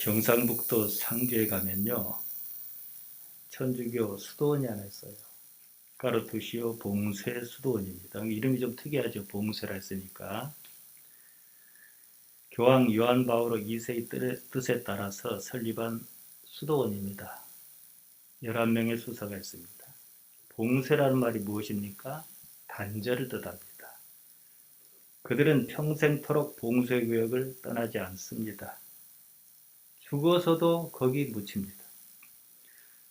경상북도 상주에 가면요, 천주교 수도원이 하나 있어요. 까르투시오 봉쇄 수도원입니다. 이름이 좀 특이하죠. 봉쇄라 했으니까. 교황 요한 바오로 2세의 뜻에 따라서 설립한 수도원입니다. 11명의 수사가 있습니다. 봉쇄라는 말이 무엇입니까? 단절을 뜻합니다. 그들은 평생토록 봉쇄구역을 떠나지 않습니다. 죽어서도 거기 묻힙니다.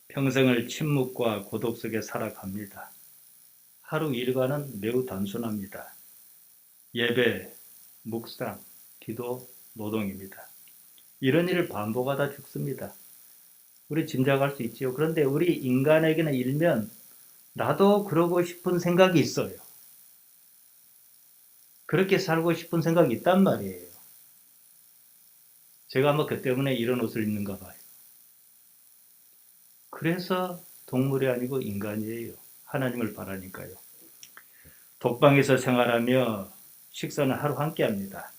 평생을 침묵과 고독 속에 살아갑니다. 하루 일과는 매우 단순합니다. 예배, 묵상, 기도, 노동입니다. 이런 일을 반복하다 죽습니다. 우리 짐작할 수 있지요. 그런데 우리 인간에게는 일면 나도 그러고 싶은 생각이 있어요. 그렇게 살고 싶은 생각이 있단 말이에요. 제가 아마 그 때문에 이런 옷을 입는가 봐요. 그래서 동물이 아니고 인간이에요. 하나님을 바라니까요. 독방에서 생활하며 식사는 하루 함께 합니다.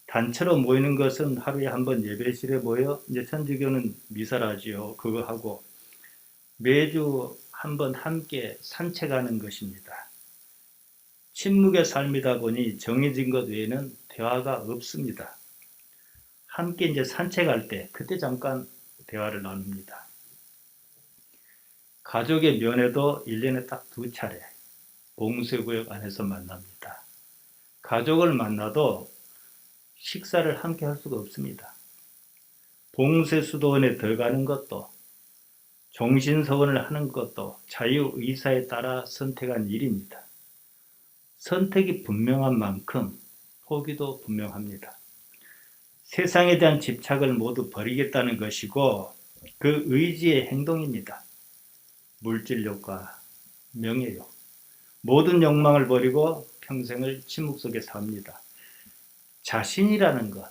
단체로 모이는 것은 하루에 한 번 예배실에 모여, 이제 천주교는 미사를 하지요. 그거 하고 매주 한 번 함께 산책하는 것입니다. 침묵의 삶이다 보니 정해진 것 외에는 대화가 없습니다. 함께 이제 산책할 때 그때 잠깐 대화를 나눕니다. 가족의 면회도 1년에 딱 2차례 봉쇄구역 안에서 만납니다. 가족을 만나도 식사를 함께 할 수가 없습니다. 봉쇄수도원에 들어가는 것도 종신서원을 하는 것도 자유의사에 따라 선택한 일입니다. 선택이 분명한 만큼 포기도 분명합니다. 세상에 대한 집착을 모두 버리겠다는 것이고 그 의지의 행동입니다. 물질욕과 명예욕, 모든 욕망을 버리고 평생을 침묵 속에 삽니다. 자신이라는 것,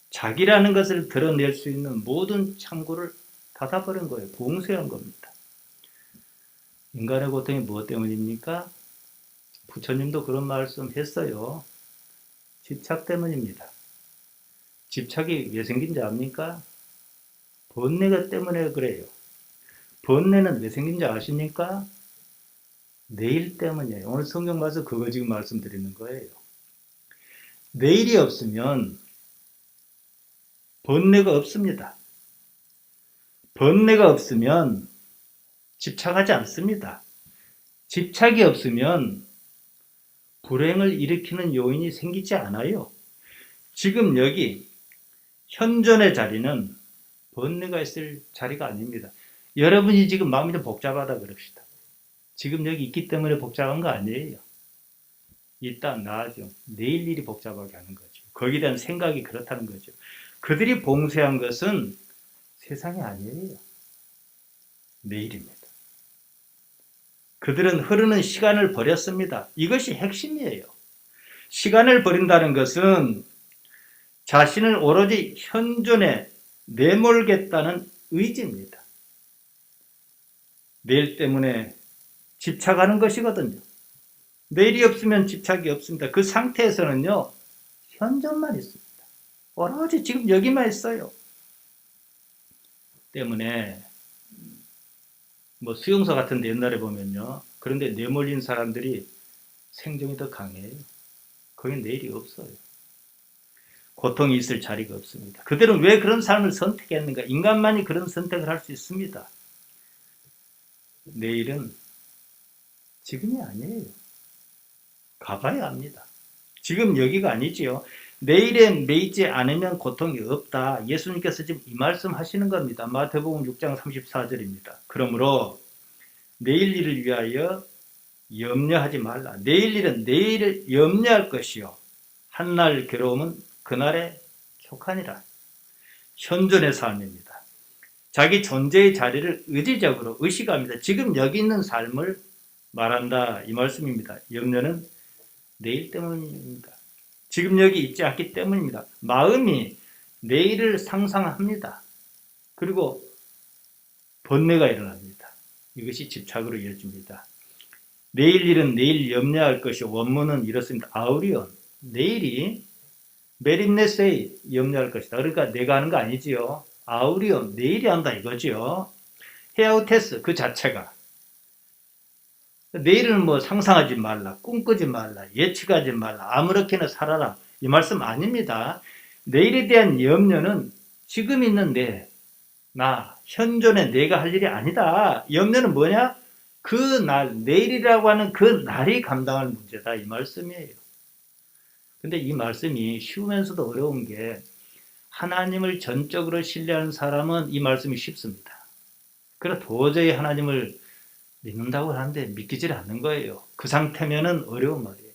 자기라는 것을 드러낼 수 있는 모든 창구를 닫아버린 거예요. 봉쇄한 겁니다. 인간의 고통이 무엇 때문입니까? 부처님도 그런 말씀 했어요. 집착 때문입니다. 집착이 왜 생긴지 압니까? 번뇌가 때문에 그래요. 번뇌는 왜 생긴지 아십니까? 내일 때문이에요. 오늘 성경 말씀 그거 지금 말씀드리는 거예요. 내일이 없으면 번뇌가 없습니다. 번뇌가 없으면 집착하지 않습니다. 집착이 없으면 불행을 일으키는 요인이 생기지 않아요. 지금 여기 현존의 자리는 번뇌가 있을 자리가 아닙니다. 여러분이 지금 마음이 좀 복잡하다 그럽시다. 지금 여기 있기 때문에 복잡한 거 아니에요. 이따 나중 내일 일이 복잡하게 하는 거죠. 거기에 대한 생각이 그렇다는 거죠. 그들이 봉쇄한 것은 세상이 아니에요. 내일입니다. 그들은 흐르는 시간을 버렸습니다. 이것이 핵심이에요. 시간을 버린다는 것은 자신을 오로지 현존에 내몰겠다는 의지입니다. 내일 때문에 집착하는 것이거든요. 내일이 없으면 집착이 없습니다. 그 상태에서는요, 현존만 있습니다. 오로지 지금 여기만 있어요. 때문에 뭐 수용소 같은 데 옛날에 보면요, 그런데 내몰린 사람들이 생존이 더 강해요. 거긴 내일이 없어요. 고통이 있을 자리가 없습니다. 그들은 왜 그런 삶을 선택했는가? 인간만이 그런 선택을 할 수 있습니다. 내일은 지금이 아니에요. 가봐야 합니다. 지금 여기가 아니지요. 내일에 매이지 않으면 고통이 없다. 예수님께서 지금 이 말씀 하시는 겁니다. 마태복음 6장 34절입니다. 그러므로 내일 일을 위하여 염려하지 말라. 내일 일은 내일을 염려할 것이요. 한날 괴로움은 그날에 족하니라. 현존의 삶입니다. 자기 존재의 자리를 의지적으로 의식합니다. 지금 여기 있는 삶을 말한다. 이 말씀입니다. 염려는 내일 때문입니다. 지금 여기 있지 않기 때문입니다. 마음이 내일을 상상합니다. 그리고 번뇌가 일어납니다. 이것이 집착으로 이어집니다. 내일 일은 내일 염려할 것이 원문은 이렇습니다. 아우리온, 내일이 메린네스에 염려할 것이다. 그러니까 내가 하는 거 아니지요. 아우리온, 내일이 한다 이거지요. 헤아우테스 그 자체가. 내일은 뭐 상상하지 말라, 꿈꾸지 말라, 예측하지 말라, 아무렇게나 살아라. 이 말씀 아닙니다. 내일에 대한 염려는 지금 있는 나, 현존의 내가 할 일이 아니다. 염려는 뭐냐? 그 날, 내일이라고 하는 그 날이 감당할 문제다. 이 말씀이에요. 근데 이 말씀이 쉬우면서도 어려운 게 하나님을 전적으로 신뢰하는 사람은 이 말씀이 쉽습니다. 그래서 도저히 하나님을 믿는다고 하는데 믿기질 않는 거예요. 그 상태면은 어려운 말이에요.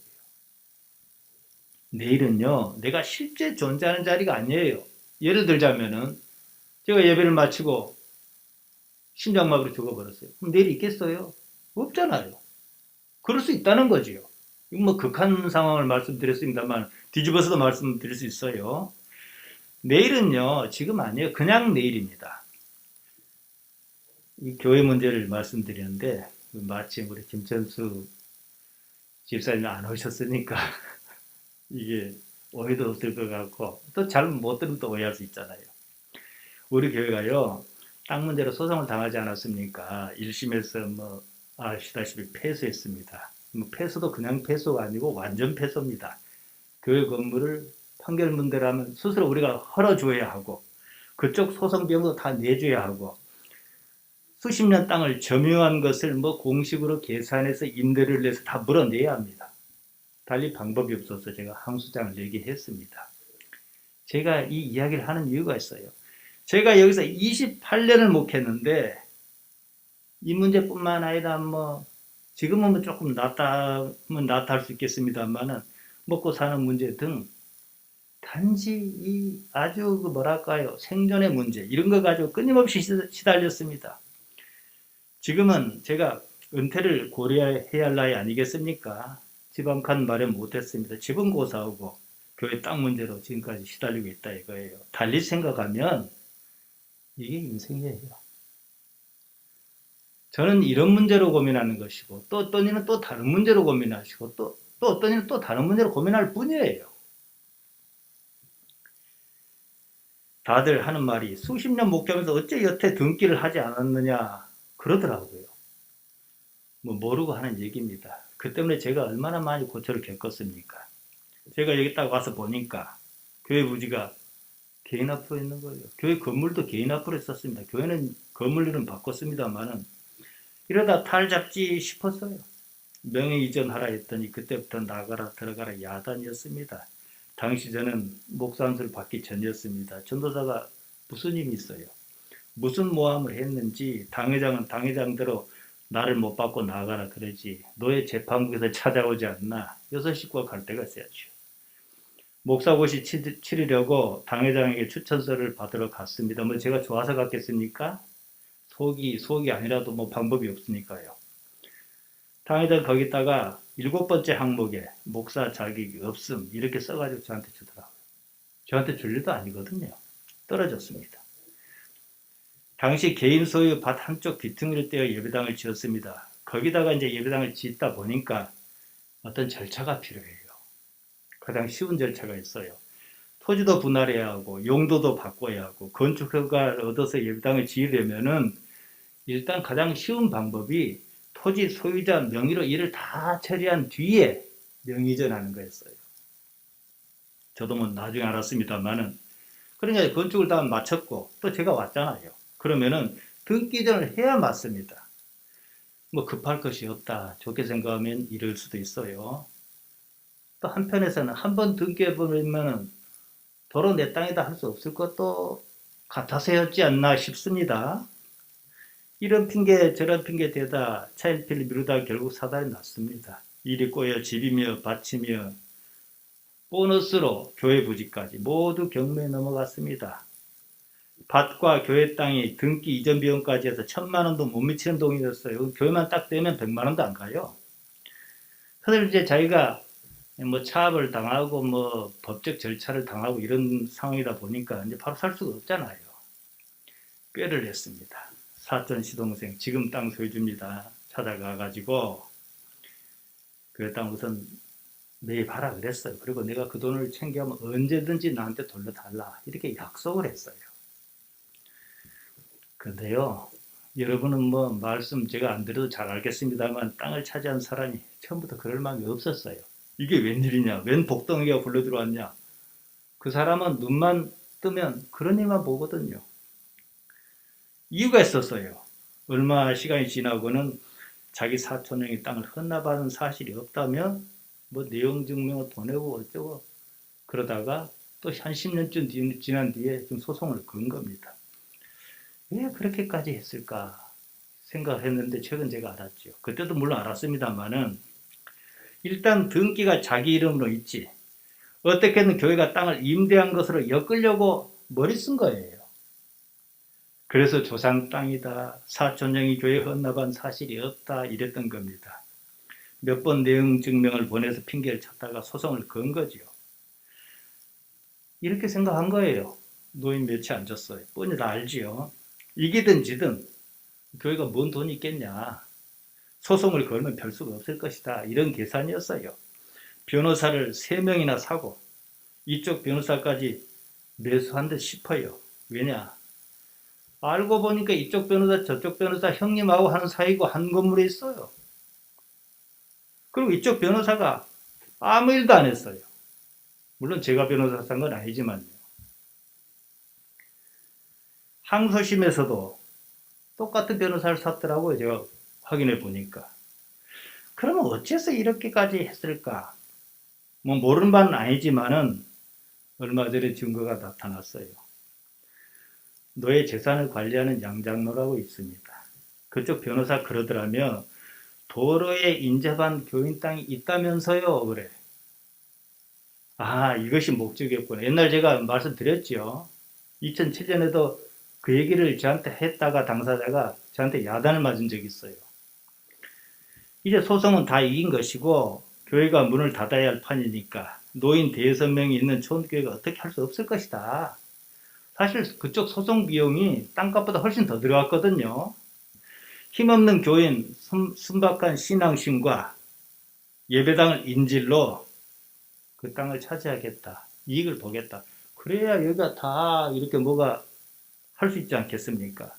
내일은요, 내가 실제 존재하는 자리가 아니에요. 예를 들자면은 제가 예배를 마치고 심장마비로 죽어버렸어요. 그럼 내일 있겠어요? 없잖아요. 그럴 수 있다는 거지요. 이건 뭐 극한 상황을 말씀드렸습니다만 뒤집어서도 말씀드릴 수 있어요. 내일은요, 지금 아니에요. 그냥 내일입니다. 이 교회 문제를 말씀드리는데 마침 우리 김천수 집사님 안 오셨으니까 이게 오해도 없을 것 같고 또 잘 못 들으면 또 오해할 수 있잖아요. 우리 교회가요, 땅 문제로 소송을 당하지 않았습니까? 1심에서 뭐 아시다시피 패소했습니다. 뭐 패소도 그냥 패소가 아니고 완전 패소입니다. 교회 건물을 판결문대로 하면 스스로 우리가 헐어줘야 하고 그쪽 소송 비용도 다 내줘야 하고 수십 년 땅을 점유한 것을 뭐 공식으로 계산해서 임대를 내서 다 물어내야 합니다. 달리 방법이 없어서 제가 항소장을 내게 했습니다. 제가 이 이야기를 하는 이유가 있어요. 제가 여기서 28년을 목했는데 이 문제뿐만 아니라 뭐 지금은 뭐 조금 낫다면 낫다 할 수 있겠습니다만은 먹고 사는 문제 등 단지 이 아주 그 뭐랄까요, 생존의 문제 이런 거 가지고 끊임없이 시달렸습니다. 지금은 제가 은퇴를 고려해야 할 나이 아니겠습니까? 집 한 칸 마련 못했습니다. 집은 고사하고 교회 땅 문제로 지금까지 시달리고 있다 이거예요. 달리 생각하면 이게 인생이에요. 저는 이런 문제로 고민하는 것이고 또 어떤 이는 또 다른 문제로 고민하시고 또 어떤 이는 또 다른 문제로 고민할 뿐이에요. 다들 하는 말이 수십 년 목회하면서 어째 여태 등기를 하지 않았느냐 그러더라고요. 뭐 모르고 하는 얘기입니다. 그 때문에 제가 얼마나 많이 고초를 겪었습니까? 제가 여기 딱 와서 보니까 교회 부지가 개인 앞으로 있는 거예요. 교회 건물도 개인 앞으로 썼습니다. 교회는 건물 이름 바꿨습니다만은 이러다 탈 잡지 싶었어요. 명예 이전하라 했더니 그때부터 나가라 들어가라 야단이었습니다. 당시 저는 목사 안수를 받기 전이었습니다. 전도사가 무슨 힘이 있어요? 무슨 모함을 했는지 당회장은 당회장대로 나를 못 받고 나가라 그러지 너의 재판국에서 찾아오지 않나 여섯 식구가 갈 데가 있어야죠. 목사고시 치르려고 당회장에게 추천서를 받으러 갔습니다. 뭐 제가 좋아서 갔겠습니까? 속이 아니라도 뭐 방법이 없으니까요. 당회장 거기다가 7번째 항목에 목사 자격이 없음 이렇게 써가지고 저한테 주더라고요. 저한테 줄 일도 아니거든요. 떨어졌습니다. 당시 개인 소유 밭 한쪽 귀퉁이를 떼어 예배당을 지었습니다. 거기다가 이제 예배당을 짓다 보니까 어떤 절차가 필요해요. 가장 쉬운 절차가 있어요. 토지도 분할해야 하고 용도도 바꿔야 하고 건축 허가를 얻어서 예배당을 지으려면은 일단 가장 쉬운 방법이 토지 소유자 명의로 일을 다 처리한 뒤에 명의전하는 거였어요. 저도 뭐 나중에 알았습니다만은 그러니까 건축을 다 마쳤고 또 제가 왔잖아요. 그러면은 등기전을 해야 맞습니다. 뭐 급할 것이 없다. 좋게 생각하면 이럴 수도 있어요. 또 한편에서는 한번 등기해버리면 도로 내 땅이다 할 수 없을 것도 같아서였지 않나 싶습니다. 이런 핑계 저런 핑계 대다 차일피일 미루다 결국 사달이 났습니다. 일이 꼬여 집이며 밭이며 보너스로 교회 부지까지 모두 경매에 넘어갔습니다. 밭과 교회 땅이 등기 이전 비용까지 해서 1,000만 원도 못 미치는 돈이었어요. 교회만 딱 되면 100만 원도 안 가요. 그래서 이제 자기가 뭐 차압을 당하고 뭐 법적 절차를 당하고 이런 상황이다 보니까 이제 바로 살 수가 없잖아요. 꾀를 냈습니다. 사촌 시동생 지금 땅 소유주입니다. 찾아가 가지고 그 땅 우선 매입하라 그랬어요. 그리고 내가 그 돈을 챙겨오면 언제든지 나한테 돌려달라 이렇게 약속을 했어요. 그런데요, 여러분은 뭐 말씀 제가 안 드려도 잘 알겠습니다만 땅을 차지한 사람이 처음부터 그럴 마음이 없었어요. 이게 웬일이냐, 웬 복덩이가 굴러 들어왔냐. 그 사람은 눈만 뜨면 그런 일만 보거든요. 이유가 있었어요. 얼마 시간이 지나고는 자기 사촌형이 땅을 헌납하는 사실이 없다며 뭐 내용 증명을 보내고 어쩌고 그러다가 또 한 10년쯤 지난 뒤에 좀 소송을 건 겁니다. 왜 그렇게까지 했을까 생각을 했는데 최근 제가 알았죠. 그때도 물론 알았습니다만은 일단 등기가 자기 이름으로 있지. 어떻게든 교회가 땅을 임대한 것으로 엮으려고 머리 쓴 거예요. 그래서 조상 땅이다, 사촌형이 교회에 헌납한 사실이 없다 이랬던 겁니다. 몇 번 내용 증명을 보내서 핑계를 찾다가 소송을 건 거죠. 이렇게 생각한 거예요. 노인 며칠 앉았어요. 뻔히 다 알지요. 이기든 지든 교회가 뭔 돈이 있겠냐. 소송을 걸면 별 수가 없을 것이다. 이런 계산이었어요. 변호사를 3명이나 사고 이쪽 변호사까지 매수한 듯 싶어요. 왜냐? 알고 보니까 이쪽 변호사 저쪽 변호사 형님하고 하는 사이고 한 건물에 있어요. 그리고 이쪽 변호사가 아무 일도 안 했어요. 물론 제가 변호사 산 건 아니지만요. 항소심에서도 똑같은 변호사를 샀더라고요. 제가 확인해 보니까. 그러면 어째서 이렇게까지 했을까? 뭐 모르는 바는 아니지만은 얼마 전에 증거가 나타났어요. 너의 재산을 관리하는 양장로라고 있습니다. 그쪽 변호사 그러더라며 도로에 인접한 교인 땅이 있다면서요. 그래. 아, 이것이 목적이었구나. 옛날 제가 말씀드렸죠. 2007년에도 그 얘기를 저한테 했다가 당사자가 저한테 야단을 맞은 적이 있어요. 이제 소송은 다 이긴 것이고 교회가 문을 닫아야 할 판이니까 노인 대여섯 명이 있는 초원교회가 어떻게 할 수 없을 것이다. 사실 그쪽 소송 비용이 땅값보다 훨씬 더 들어갔거든요. 힘없는 교인, 순박한 신앙심과 예배당을 인질로 그 땅을 차지하겠다. 이익을 보겠다. 그래야 여기가 다 이렇게 뭐가 할 수 있지 않겠습니까?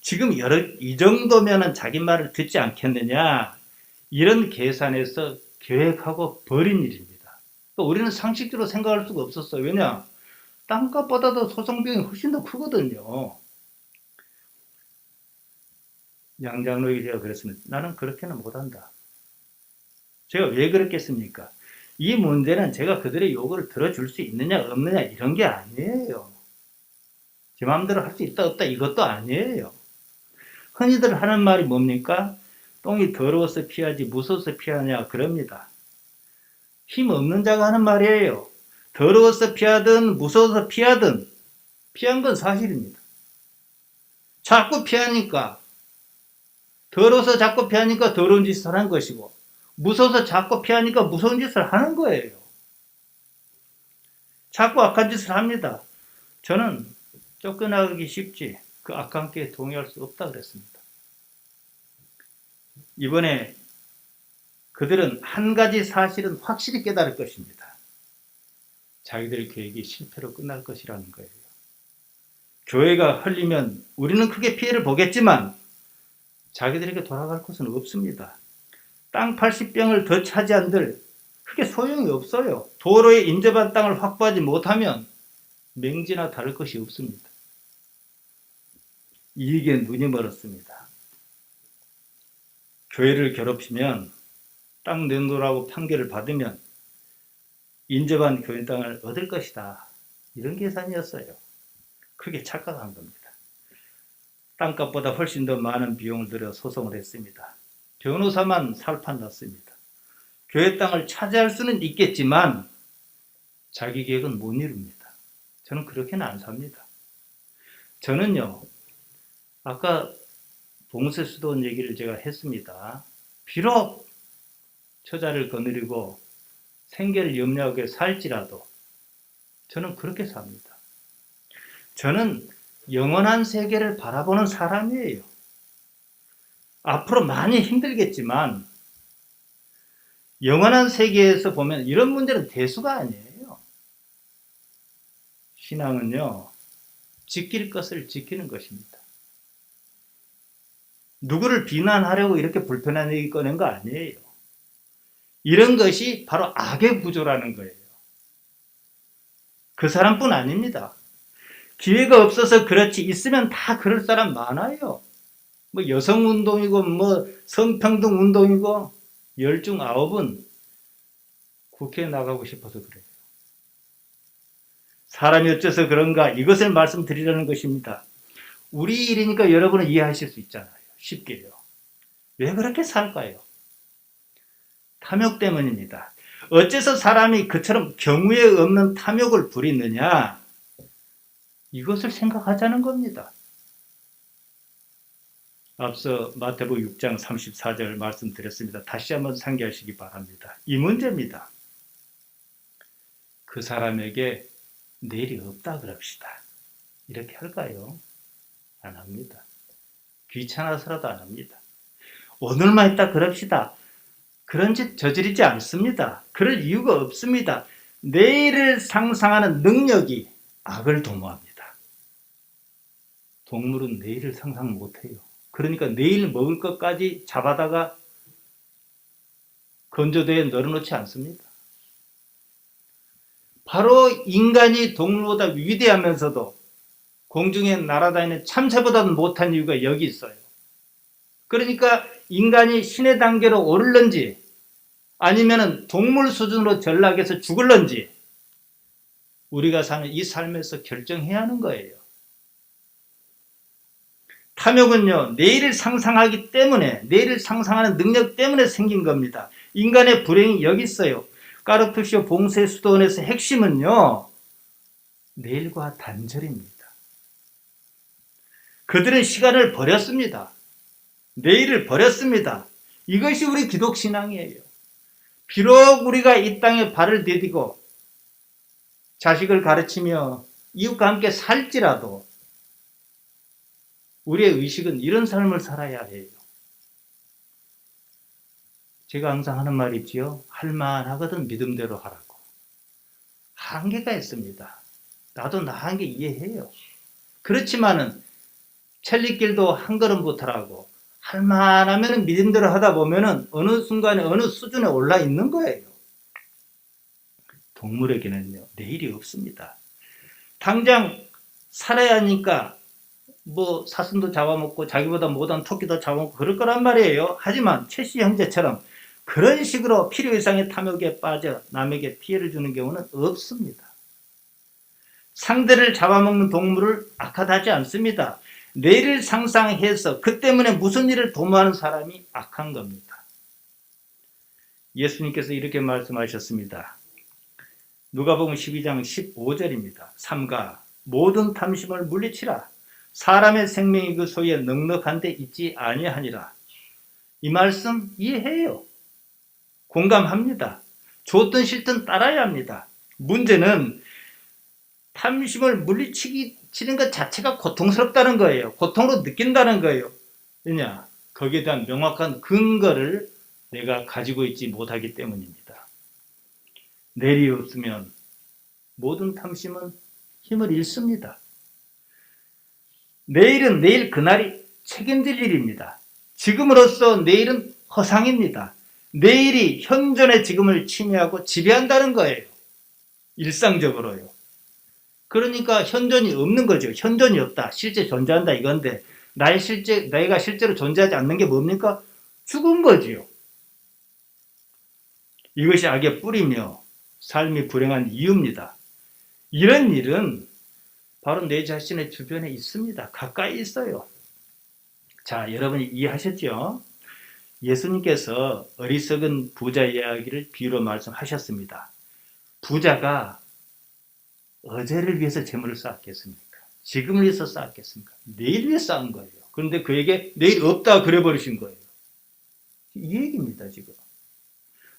지금 이 정도면은 자기 말을 듣지 않겠느냐. 이런 계산에서 계획하고 벌인 일입니다. 또 우리는 상식적으로 생각할 수가 없었어요. 왜냐? 땅값보다도 소송 비용이 훨씬 더 크거든요. 양장로에게 제가 그랬습니다. 나는 그렇게는 못한다. 제가 왜 그랬겠습니까? 이 문제는 제가 그들의 요구를 들어줄 수 있느냐 없느냐 이런 게 아니에요. 제 마음대로 할 수 있다 없다 이것도 아니에요. 흔히들 하는 말이 뭡니까? 똥이 더러워서 피하지 무서워서 피하냐 그럽니다. 힘 없는 자가 하는 말이에요. 더러워서 피하든 무서워서 피하든 피한 건 사실입니다. 자꾸 피하니까 더러워서 자꾸 피하니까 더러운 짓을 하는 것이고 무서워서 자꾸 피하니까 무서운 짓을 하는 거예요. 자꾸 악한 짓을 합니다. 저는 쫓겨나기 쉽지 그 악한 게 동의할 수 없다 그랬습니다. 이번에 그들은 한 가지 사실은 확실히 깨달을 것입니다. 자기들 계획이 실패로 끝날 것이라는 거예요. 교회가 흘리면 우리는 크게 피해를 보겠지만 자기들에게 돌아갈 곳은 없습니다. 땅 80병을 더 차지한들 크게 소용이 없어요. 도로에 인접한 땅을 확보하지 못하면 맹지나 다를 것이 없습니다. 이익에 눈이 멀었습니다. 교회를 괴롭히면 땅 내놓으라고 판결을 받으면 인접한 교인 땅을 얻을 것이다. 이런 계산이었어요. 크게 착각한 겁니다. 땅값보다 훨씬 더 많은 비용을 들여 소송을 했습니다. 변호사만 살판 났습니다. 교회 땅을 차지할 수는 있겠지만 자기 계획은 못 이룹니다. 저는 그렇게는 안 삽니다. 저는요, 아까 봉쇄 수도원 얘기를 제가 했습니다. 비록 처자를 거느리고 생계를 염려하게 살지라도 저는 그렇게 삽니다. 저는 영원한 세계를 바라보는 사람이에요. 앞으로 많이 힘들겠지만 영원한 세계에서 보면 이런 문제는 대수가 아니에요. 신앙은요, 지킬 것을 지키는 것입니다. 누구를 비난하려고 이렇게 불편한 얘기 꺼낸 거 아니에요. 이런 것이 바로 악의 구조라는 거예요. 그 사람뿐 아닙니다. 기회가 없어서 그렇지, 있으면 다 그럴 사람 많아요. 뭐 여성운동이고 뭐 성평등운동이고 10중 9은 국회에 나가고 싶어서 그래요. 사람이 어째서 그런가, 이것을 말씀드리려는 것입니다. 우리 일이니까 여러분은 이해하실 수 있잖아요. 쉽게요. 왜 그렇게 살까요? 탐욕 때문입니다. 어째서 사람이 그처럼 경우에 없는 탐욕을 부리느냐? 이것을 생각하자는 겁니다. 앞서 마태복음 6장 34절 말씀드렸습니다. 다시 한번 상기하시기 바랍니다. 이 문제입니다. 그 사람에게 내일이 없다 그럽시다. 이렇게 할까요? 안 합니다. 귀찮아서라도 안 합니다. 오늘만 있다 그럽시다. 그런 짓 저지르지 않습니다. 그럴 이유가 없습니다. 내일을 상상하는 능력이 악을 도모합니다. 동물은 내일을 상상 못해요. 그러니까 내일 먹을 것까지 잡아다가 건조대에 널어놓지 않습니다. 바로 인간이 동물보다 위대하면서도 공중에 날아다니는 참새보다는 못한 이유가 여기 있어요. 그러니까 인간이 신의 단계로 오를런지 아니면 동물 수준으로 전락해서 죽을런지 우리가 사는 이 삶에서 결정해야 하는 거예요. 탐욕은요, 내일을 상상하기 때문에, 내일을 상상하는 능력 때문에 생긴 겁니다. 인간의 불행이 여기 있어요. 까르투시오 봉쇄수도원에서 핵심은요, 내일과 단절입니다. 그들은 시간을 버렸습니다. 내일을 버렸습니다. 이것이 우리 기독신앙이에요. 비록 우리가 이 땅에 발을 디디고 자식을 가르치며 이웃과 함께 살지라도 우리의 의식은 이런 삶을 살아야 해요. 제가 항상 하는 말이 있지요. 할만하거든 믿음대로 하라고. 한계가 있습니다. 나도 나 한계 이해해요. 그렇지만은 첼리길도 한 걸음부터라고 할만하면 믿음대로 하다 보면은 어느 순간에 어느 수준에 올라 있는 거예요. 동물에게는요, 내일이 없습니다. 당장 살아야 하니까 뭐 사슴도 잡아먹고 자기보다 못한 토끼도 잡아먹고 그럴 거란 말이에요. 하지만 최씨 형제처럼 그런 식으로 필요 이상의 탐욕에 빠져 남에게 피해를 주는 경우는 없습니다. 상대를 잡아먹는 동물을 악하다지 않습니다. 내일을 상상해서 그 때문에 무슨 일을 도모하는 사람이 악한 겁니다. 예수님께서 이렇게 말씀하셨습니다. 누가복음 12장 15절입니다. 삼가 모든 탐심을 물리치라. 사람의 생명이 그 소유에 넉넉한 데 있지 아니하니라. 이 말씀 이해해요. 공감합니다. 좋든 싫든 따라야 합니다. 문제는 탐심을 물리치는 것 자체가 고통스럽다는 거예요. 고통으로 느낀다는 거예요. 왜냐? 거기에 대한 명확한 근거를 내가 가지고 있지 못하기 때문입니다. 내일이 없으면 모든 탐심은 힘을 잃습니다. 내일은 내일 그날이 책임질 일입니다. 지금으로서 내일은 허상입니다. 내일이 현존의 지금을 침해하고 지배한다는 거예요. 일상적으로요. 그러니까 현존이 없는 거죠. 현존이 없다. 실제 존재한다 이건데 내가 실제로 존재하지 않는 게 뭡니까? 죽은 거지요. 이것이 악의 뿌리며 삶이 불행한 이유입니다. 이런 일은 바로 내 자신의 주변에 있습니다. 가까이 있어요. 자, 여러분이 이해하셨죠? 예수님께서 어리석은 부자 이야기를 비유로 말씀하셨습니다. 부자가 어제를 위해서 재물을 쌓았겠습니까? 지금을 위해서 쌓았겠습니까? 내일 위해 쌓은 거예요. 그런데 그에게 내일 없다 그래버리신 거예요. 이 얘기입니다, 지금.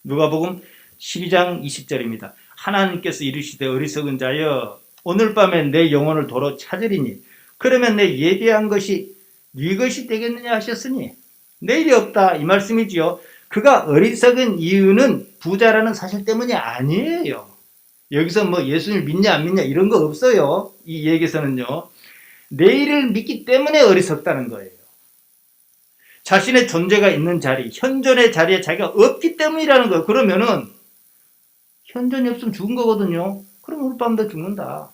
누가복음 12장 20절입니다. 하나님께서 이르시되 어리석은 자여 오늘 밤에 내 영혼을 도로 찾으리니 그러면 내 예비한 것이 네 것이 되겠느냐 하셨으니 내일이 없다 이 말씀이지요. 그가 어리석은 이유는 부자라는 사실 때문이 아니에요. 여기서 뭐 예수님을 믿냐 안 믿냐 이런 거 없어요. 이 얘기에서는요. 내일을 믿기 때문에 어리석다는 거예요. 자신의 존재가 있는 자리, 현존의 자리에 자기가 없기 때문이라는 거예요. 그러면은 현존이 없으면 죽은 거거든요. 그럼 오늘 밤도 죽는다.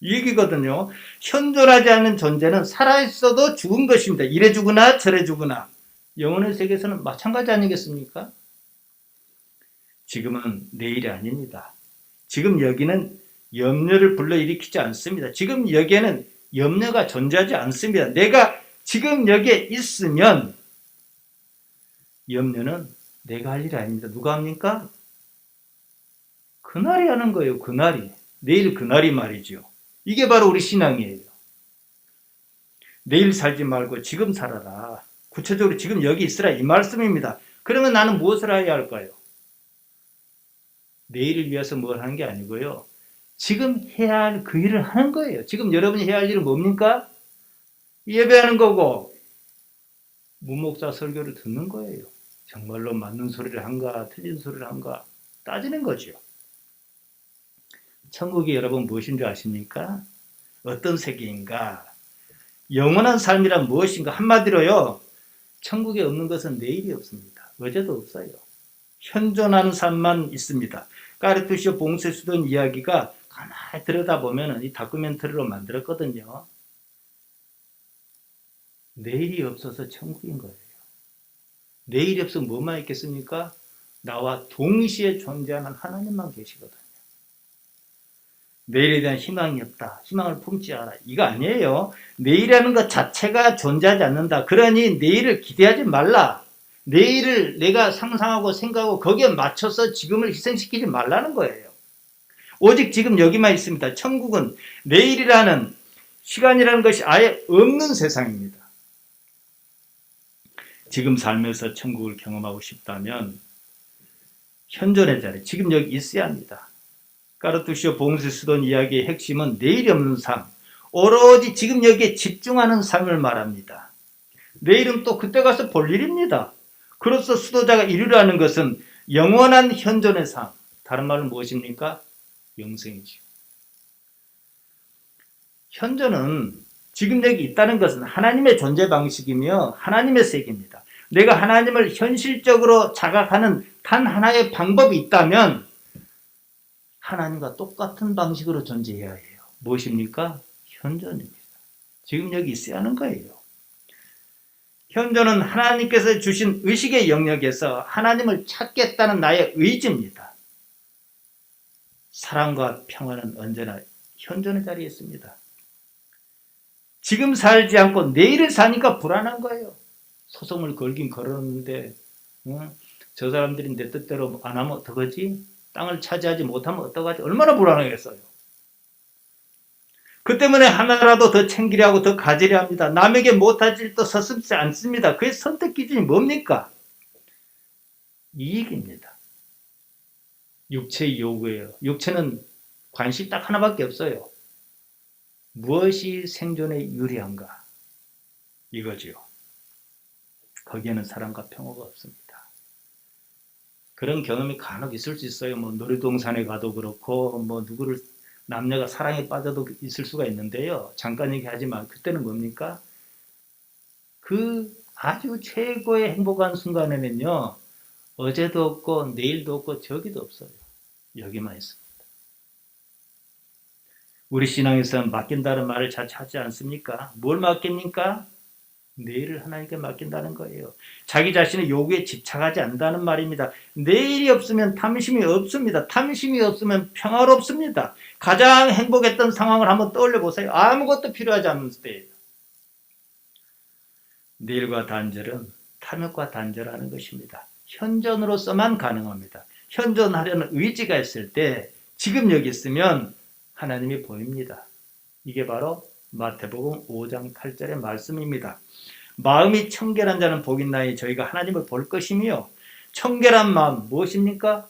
이 얘기거든요. 현존하지 않는 존재는 살아있어도 죽은 것입니다. 이래 죽으나 저래 죽으나. 영혼의 세계에서는 마찬가지 아니겠습니까? 지금은 내일이 아닙니다. 지금 여기는 염려를 불러일으키지 않습니다. 지금 여기에는 염려가 존재하지 않습니다. 내가 지금 여기에 있으면 염려는 내가 할 일이 아닙니다. 누가 합니까? 그날이 하는 거예요. 그날이. 내일 그날이 말이죠. 이게 바로 우리 신앙이에요. 내일 살지 말고 지금 살아라. 구체적으로 지금 여기 있으라 이 말씀입니다. 그러면 나는 무엇을 해야 할까요? 내일을 위해서 뭘 하는 게 아니고요. 지금 해야 할 그 일을 하는 거예요. 지금 여러분이 해야 할 일은 뭡니까? 예배하는 거고 문목사 설교를 듣는 거예요. 정말로 맞는 소리를 한가 틀린 소리를 한가 따지는 거죠. 천국이 여러분 무엇인 줄 아십니까? 어떤 세계인가? 영원한 삶이란 무엇인가? 한마디로요. 천국에 없는 것은 내일이 없습니다. 어제도 없어요. 현존하는 삶만 있습니다. 까르투시오 봉쇄수돈 이야기가 가만히 들여다보면 이 다큐멘터리로 만들었거든요. 내일이 없어서 천국인 거예요. 내일이 없으면 뭐만 있겠습니까? 나와 동시에 존재하는 하나님만 계시거든요. 내일에 대한 희망이 없다. 희망을 품지 않아. 이거 아니에요. 내일이라는 것 자체가 존재하지 않는다. 그러니 내일을 기대하지 말라. 내일을 내가 상상하고 생각하고 거기에 맞춰서 지금을 희생시키지 말라는 거예요. 오직 지금 여기만 있습니다. 천국은 내일이라는 시간이라는 것이 아예 없는 세상입니다. 지금 삶에서 천국을 경험하고 싶다면 현존의 자리, 지금 여기 있어야 합니다. 까르투시오 봉쇄수돈 이야기의 핵심은 내일이 없는 삶, 오로지 지금 여기에 집중하는 삶을 말합니다. 내일은 또 그때 가서 볼 일입니다. 그로서 수도자가 이루라는 것은 영원한 현존의 삶, 다른 말은 무엇입니까? 영생이죠. 현존은 지금 여기 있다는 것은 하나님의 존재 방식이며 하나님의 세계입니다. 내가 하나님을 현실적으로 자각하는 단 하나의 방법이 있다면 하나님과 똑같은 방식으로 존재해야 해요. 무엇입니까? 현존입니다. 지금 여기 있어야 하는 거예요. 현존은 하나님께서 주신 의식의 영역에서 하나님을 찾겠다는 나의 의지입니다. 사랑과 평화는 언제나 현존의 자리에 있습니다. 지금 살지 않고 내일을 사니까 불안한 거예요. 소송을 걸긴 걸었는데 저 사람들이 내 뜻대로 안 하면 어떡하지? 땅을 차지하지 못하면 어떡하지? 얼마나 불안하겠어요. 그 때문에 하나라도 더 챙기려 하고 더 가지려 합니다. 남에게 못할 일도 서슴지 않습니다. 그의 선택 기준이 뭡니까? 이익입니다. 육체의 요구예요. 육체는 관심 딱 하나밖에 없어요. 무엇이 생존에 유리한가? 이거지요. 거기에는 사랑과 평화가 없습니다. 그런 경험이 간혹 있을 수 있어요. 뭐 놀이동산에 가도 그렇고 뭐 누구를 남녀가 사랑에 빠져도 있을 수가 있는데요. 잠깐 얘기하지만 그때는 뭡니까? 그 아주 최고의 행복한 순간에는요. 어제도 없고 내일도 없고 저기도 없어요. 여기만 있습니다. 우리 신앙에서는 맡긴다는 말을 자주 하지 않습니까? 뭘 맡깁니까? 내일을 하나님께 맡긴다는 거예요. 자기 자신의 요구에 집착하지 않는다는 말입니다. 내일이 없으면 탐심이 없습니다. 탐심이 없으면 평화롭습니다. 가장 행복했던 상황을 한번 떠올려 보세요. 아무것도 필요하지 않는 때예요. 내일과 단절은 탐욕과 단절하는 것입니다. 현존으로서만 가능합니다. 현존하려는 의지가 있을 때 지금 여기 있으면 하나님이 보입니다. 이게 바로 마태복음 5장 8절의 말씀입니다. 마음이 청결한 자는 복이 있나니 저희가 하나님을 볼 것이며 청결한 마음 무엇입니까?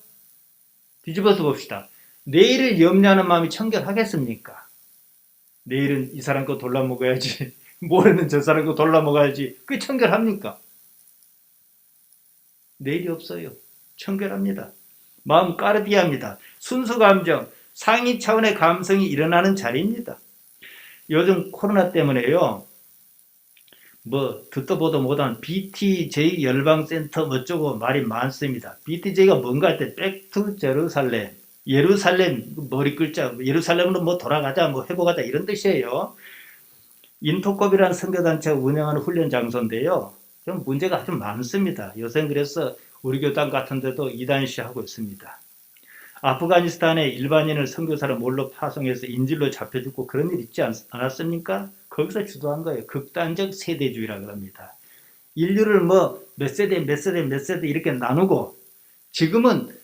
뒤집어서 봅시다. 내일을 염려하는 마음이 청결하겠습니까? 내일은 이 사람 거 돌라 먹어야지. 모레는 저 사람 거 돌라 먹어야지. 그게 청결합니까? 내일이 없어요. 청결합니다. 마음 까르디합니다. 순수 감정, 상위 차원의 감성이 일어나는 자리입니다. 요즘 코로나 때문에요. 뭐 듣도 보도 못한 BTJ 열방센터 어쩌고 말이 많습니다. BTJ가 뭔가 할 때 백투 제루살렘, 예루살렘 머리 글자 예루살렘으로 뭐 돌아가자 뭐 회복하자 이런 뜻이에요. 인토컵이라는 선교단체가 운영하는 훈련 장소인데요. 좀 문제가 아주 많습니다. 요새 그래서 우리 교단 같은 데도 이단시하고 있습니다. 아프가니스탄에 일반인을 선교사로 몰로 파송해서 인질로 잡혀 죽고 그런 일 있지 않았습니까? 거기서 주도한 거예요. 극단적 세대주의라고 합니다. 인류를 뭐 몇 세대 몇 세대 몇 세대 이렇게 나누고 지금은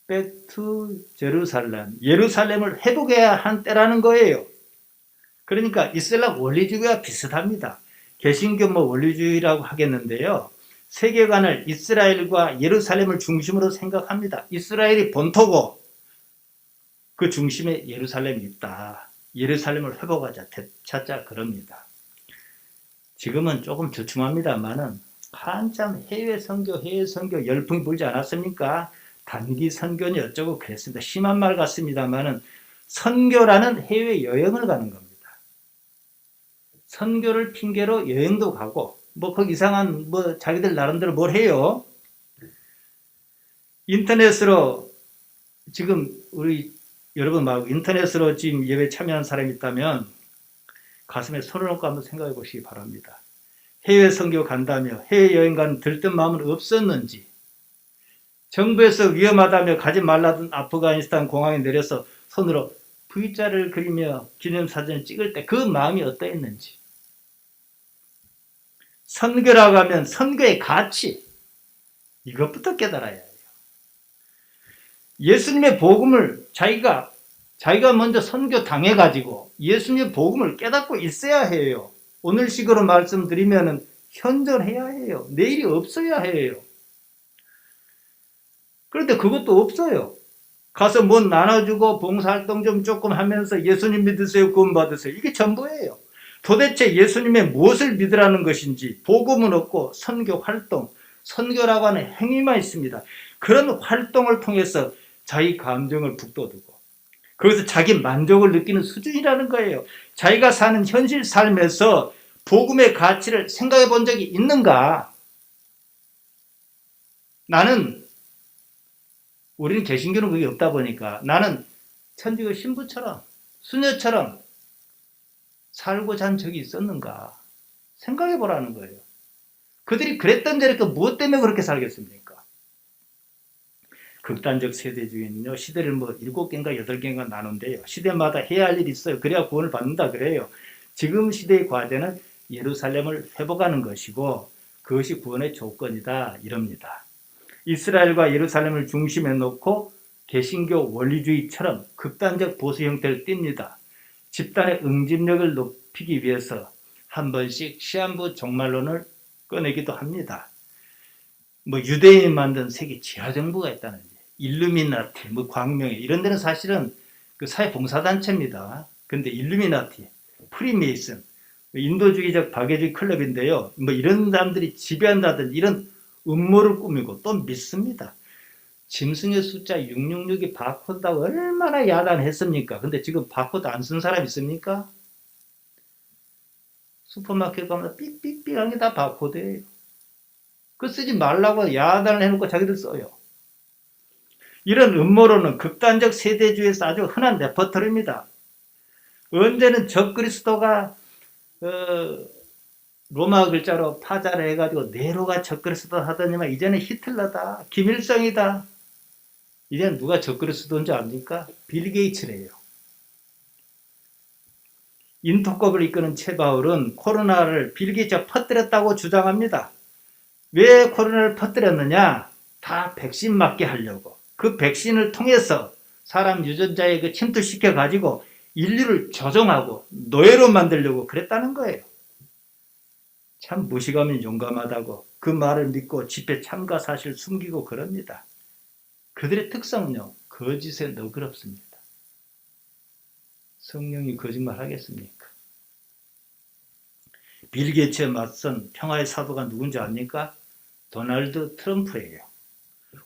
백투 제루살렘, 예루살렘을 회복해야 한 때라는 거예요. 그러니까 이슬람 원리주의와 비슷합니다. 개신교 뭐 원리주의라고 하겠는데요. 세계관을 이스라엘과 예루살렘을 중심으로 생각합니다. 이스라엘이 본토고 그 중심에 예루살렘이 있다. 예루살렘을 회복하자, 되찾자 그럽니다. 지금은 조금 주춤합니다만은 한참 해외 선교 열풍이 불지 않았습니까? 단기 선교니 어쩌고 그랬습니다. 심한 말 같습니다만은 선교라는 해외 여행을 가는 겁니다. 선교를 핑계로 여행도 가고 뭐 그 이상한 뭐 자기들 나름대로 뭘 해요. 인터넷으로 지금 우리 여러분 막 인터넷으로 지금 예배 참여한 사람이 있다면 가슴에 손을 얹고 한번 생각해 보시기 바랍니다. 해외 선교 간다며 해외여행 간 들뜬 마음은 없었는지, 정부에서 위험하다며 가지 말라던 아프가니스탄 공항에 내려서 손으로 V자를 그리며 기념사진을 찍을 때 그 마음이 어떠했는지. 선교라고 하면 선교의 가치, 이것부터 깨달아야 해요. 예수님의 복음을 자기가 먼저 선교 당해가지고 예수님의 복음을 깨닫고 있어야 해요. 오늘식으로 말씀드리면 현존해야 해요. 내일이 없어야 해요. 그런데 그것도 없어요. 가서 뭐 나눠주고 봉사활동 좀 조금 하면서 예수님 믿으세요, 구원 받으세요. 이게 전부예요. 도대체 예수님의 무엇을 믿으라는 것인지 복음은 없고 선교 활동, 선교라고 하는 행위만 있습니다. 그런 활동을 통해서 자기 감정을 북돋우고 거기서 자기 만족을 느끼는 수준이라는 거예요. 자기가 사는 현실 삶에서 복음의 가치를 생각해 본 적이 있는가? 우리는 개신교는 그게 없다 보니까 나는 천주교 신부처럼 수녀처럼 살고자 한 적이 있었는가? 생각해 보라는 거예요. 그들이 그랬던 저랬고 무엇 때문에 그렇게 살겠습니까? 극단적 세대주의는요, 시대를 뭐 7개인가 8개인가 나눈대요. 시대마다 해야 할 일이 있어요. 그래야 구원을 받는다 그래요. 지금 시대의 과제는 예루살렘을 회복하는 것이고 그것이 구원의 조건이다 이럽니다. 이스라엘과 예루살렘을 중심에 놓고 개신교 원리주의처럼 극단적 보수 형태를 띱니다. 집단의 응집력을 높이기 위해서 한 번씩 시한부 종말론을 꺼내기도 합니다. 뭐 유대인이 만든 세계 지하정부가 있다는지, 일루미나티, 뭐 광명회 이런 데는 사실은 그 사회봉사단체입니다. 근데 일루미나티, 프리메이슨, 인도주의적 박애주의 클럽인데요. 뭐 이런 사람들이 지배한다든지 이런 음모를 꾸미고 또 믿습니다. 짐승의 숫자 666이 바코드다고 얼마나 야단했습니까? 근데 지금 바코드 안 쓴 사람 있습니까? 슈퍼마켓 가면 삑삑삑한 게 다 바코드예요. 그거 쓰지 말라고 야단을 해놓고 자기들 써요. 이런 음모론은 극단적 세대주의에서 아주 흔한 레퍼토리입니다. 언제는 적그리스도가 로마 글자로 파자를 해가지고 네로가 적그리스도 하더니만 이제는 히틀러다, 김일성이다. 이제는 누가 적그리스도인지 압니까? 빌 게이츠래요. 인토컵을 이끄는 채바울은 코로나를 빌 게이츠가 퍼뜨렸다고 주장합니다. 왜 코로나를 퍼뜨렸느냐? 다 백신 맞게 하려고. 그 백신을 통해서 사람 유전자에 그 침투시켜 가지고 인류를 조종하고 노예로 만들려고 그랬다는 거예요. 참 무시감이 용감하다고 그 말을 믿고 집회 참가 사실 숨기고 그럽니다. 그들의 특성은요, 거짓에 너그럽습니다. 성령이 거짓말 하겠습니까? 빌 게이츠에 맞선 평화의 사도가 누군지 압니까? 도널드 트럼프예요.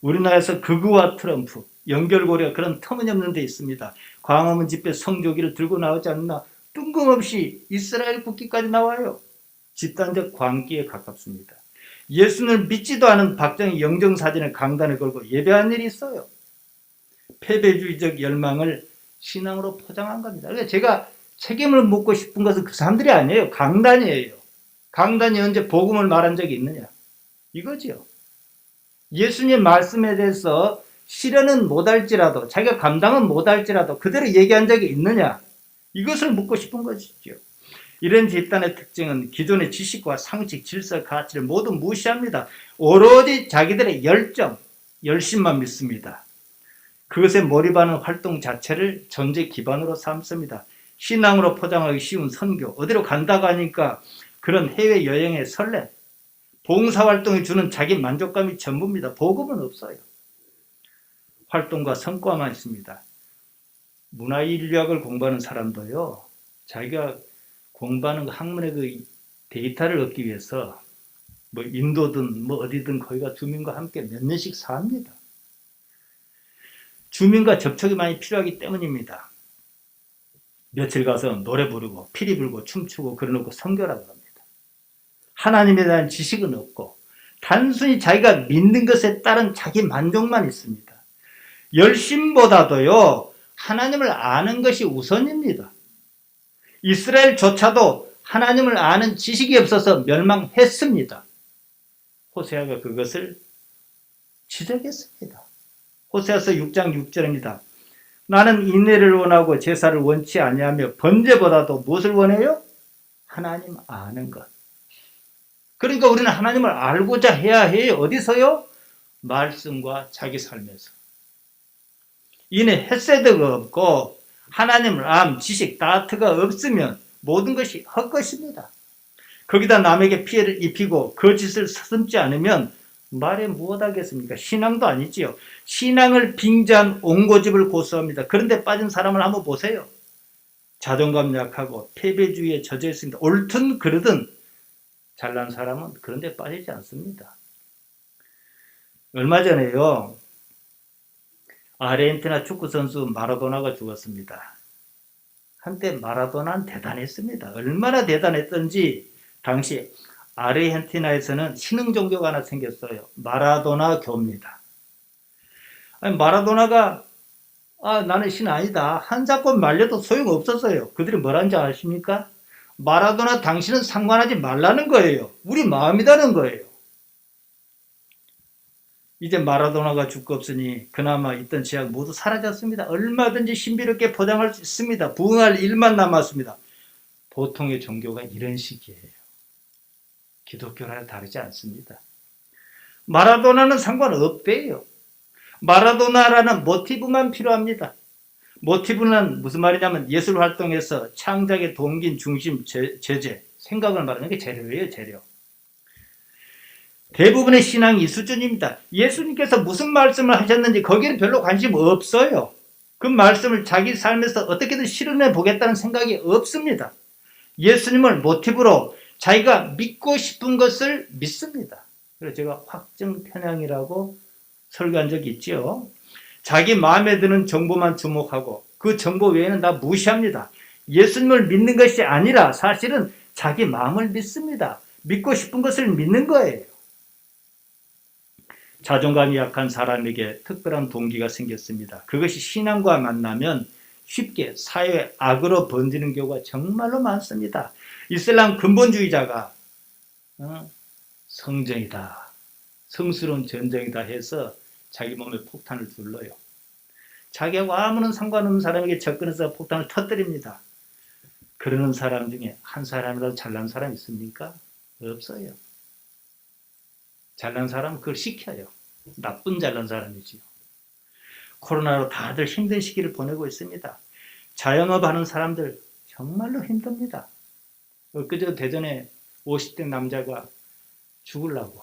우리나라에서 극우와 트럼프, 연결고리가 그런 터무니없는 데 있습니다. 광화문 집회 성조기를 들고 나오지 않나 뜬금없이 이스라엘 국기까지 나와요. 집단적 광기에 가깝습니다. 예수를 믿지도 않은 박정희 영정사진을 강단에 걸고 예배한 일이 있어요. 패배주의적 열망을 신앙으로 포장한 겁니다. 그러니까 제가 책임을 묻고 싶은 것은 그 사람들이 아니에요. 강단이에요. 강단이 언제 복음을 말한 적이 있느냐. 이거지요. 예수님 말씀에 대해서 실현은 못할지라도 자기가 감당은 못할지라도 그대로 얘기한 적이 있느냐. 이것을 묻고 싶은 것이죠. 이런 집단의 특징은 기존의 지식과 상식, 질서, 가치를 모두 무시합니다. 오로지 자기들의 열정, 열심만 믿습니다. 그것에 몰입하는 활동 자체를 존재 기반으로 삼습니다. 신앙으로 포장하기 쉬운 선교, 어디로 간다고 하니까 그런 해외여행의 설렘, 봉사활동이 주는 자기 만족감이 전부입니다. 복음은 없어요. 활동과 성과만 있습니다. 문화인류학을 공부하는 사람도요, 자기가 공부하는 학문의 그 데이터를 얻기 위해서 뭐 인도든 뭐 어디든 거기가 주민과 함께 몇 년씩 삽니다. 주민과 접촉이 많이 필요하기 때문입니다. 며칠 가서 노래 부르고 피리 불고 춤추고 그러놓고 선교라고 합니다. 하나님에 대한 지식은 없고 단순히 자기가 믿는 것에 따른 자기 만족만 있습니다. 열심보다도요, 하나님을 아는 것이 우선입니다. 이스라엘조차도 하나님을 아는 지식이 없어서 멸망했습니다. 호세아가 그것을 지적했습니다. 호세아서 6장 6절입니다. 나는 인내를 원하고 제사를 원치 아니하며 번제보다도 무엇을 원해요? 하나님 아는 것. 그러니까 우리는 하나님을 알고자 해야 해요. 어디서요? 말씀과 자기 삶에서. 이내 헤세드가 없고 하나님을 지식, 다트가 없으면 모든 것이 헛것입니다. 거기다 남에게 피해를 입히고 거짓을 서슴지 않으면 말에 무엇하겠습니까? 신앙도 아니지요. 신앙을 빙자한 옹고집을 고수합니다. 그런데 빠진 사람을 한번 보세요. 자존감 약하고 패배주의에 젖어 있습니다. 옳든 그르든 잘난 사람은 그런데 빠지지 않습니다. 얼마 전에요, 아르헨티나 축구선수 마라도나가 죽었습니다. 한때 마라도나는 대단했습니다. 얼마나 대단했던지 당시 아르헨티나에서는 신흥 종교가 하나 생겼어요. 마라도나 교입니다. 아니, 마라도나가 나는 신 아니다. 한 사건 말려도 소용없었어요. 그들이 뭐라는지 아십니까? 마라도나 당신은 상관하지 말라는 거예요. 우리 마음이라는 거예요. 이제 마라도나가 죽고 없으니 그나마 있던 제약 모두 사라졌습니다. 얼마든지 신비롭게 포장할 수 있습니다. 부흥할 일만 남았습니다. 보통의 종교가 이런 식이에요. 기독교랑 다르지 않습니다. 마라도나는 상관없대요. 마라도나라는 모티브만 필요합니다. 모티브는 무슨 말이냐면 예술 활동에서 창작의 동기인 중심, 제재, 생각을 말하는 게 재료예요, 재료. 대부분의 신앙이 이 수준입니다. 예수님께서 무슨 말씀을 하셨는지 거기에는 별로 관심 없어요. 그 말씀을 자기 삶에서 어떻게든 실현해 보겠다는 생각이 없습니다. 예수님을 모티브로 자기가 믿고 싶은 것을 믿습니다. 그래서 제가 확증 편향이라고 설교한 적이 있죠. 자기 마음에 드는 정보만 주목하고 그 정보 외에는 다 무시합니다. 예수님을 믿는 것이 아니라 사실은 자기 마음을 믿습니다. 믿고 싶은 것을 믿는 거예요. 자존감이 약한 사람에게 특별한 동기가 생겼습니다. 그것이 신앙과 만나면 쉽게 사회의 악으로 번지는 경우가 정말로 많습니다. 이슬람 근본주의자가 성정이다, 성스러운 전쟁이다 해서 자기 몸에 폭탄을 둘러요. 자기하고 아무런 상관없는 사람에게 접근해서 폭탄을 터뜨립니다. 그러는 사람 중에 한 사람이라도 잘난 사람 있습니까? 없어요. 잘난 사람은 그걸 시켜요. 나쁜 잘난 사람이지요. 코로나로 다들 힘든 시기를 보내고 있습니다. 자영업 하는 사람들 정말로 힘듭니다. 그저 대전에 50대 남자가 죽으려고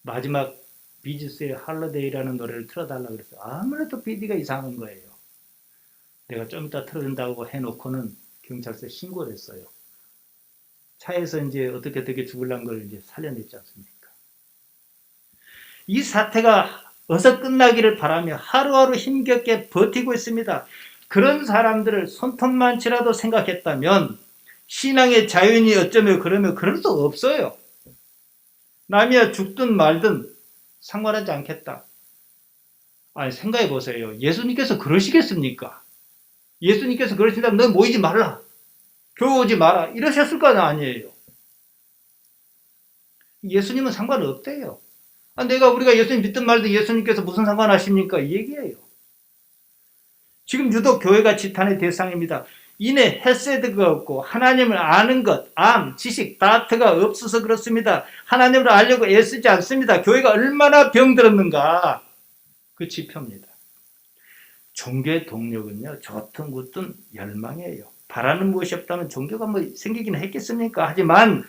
마지막 비지스의 할러데이라는 노래를 틀어달라고 그랬어요. 아무래도 PD가 이상한 거예요. 내가 좀 이따 틀어준다고 해놓고는 경찰서에 신고를 했어요. 차에서 이제 어떻게 죽으려는 걸 이제 살려냈지 않습니까? 이 사태가 어서 끝나기를 바라며 하루하루 힘겹게 버티고 있습니다. 그런 사람들을 손톱만치라도 생각했다면 신앙의 자연이 어쩌며 그러면 그럴 수 없어요. 남이야 죽든 말든 상관하지 않겠다. 아니, 생각해 보세요. 예수님께서 그러시겠습니까? 예수님께서 그러신다면 너 모이지 말라. 교회 오지 마라. 이러셨을 거 아니에요. 예수님은 상관없대요. 우리가 예수님 믿든 말든 예수님께서 무슨 상관하십니까? 이 얘기예요. 지금 유독 교회가 지탄의 대상입니다. 이내 헤세드가 없고 하나님을 아는 것, 지식, 다트가 없어서 그렇습니다. 하나님을 알려고 애쓰지 않습니다. 교회가 얼마나 병들었는가. 그 지표입니다. 종교의 동력은요, 좋든 굳든 열망이에요. 바라는 무엇이 없다면 종교가 생기긴 했겠습니까? 하지만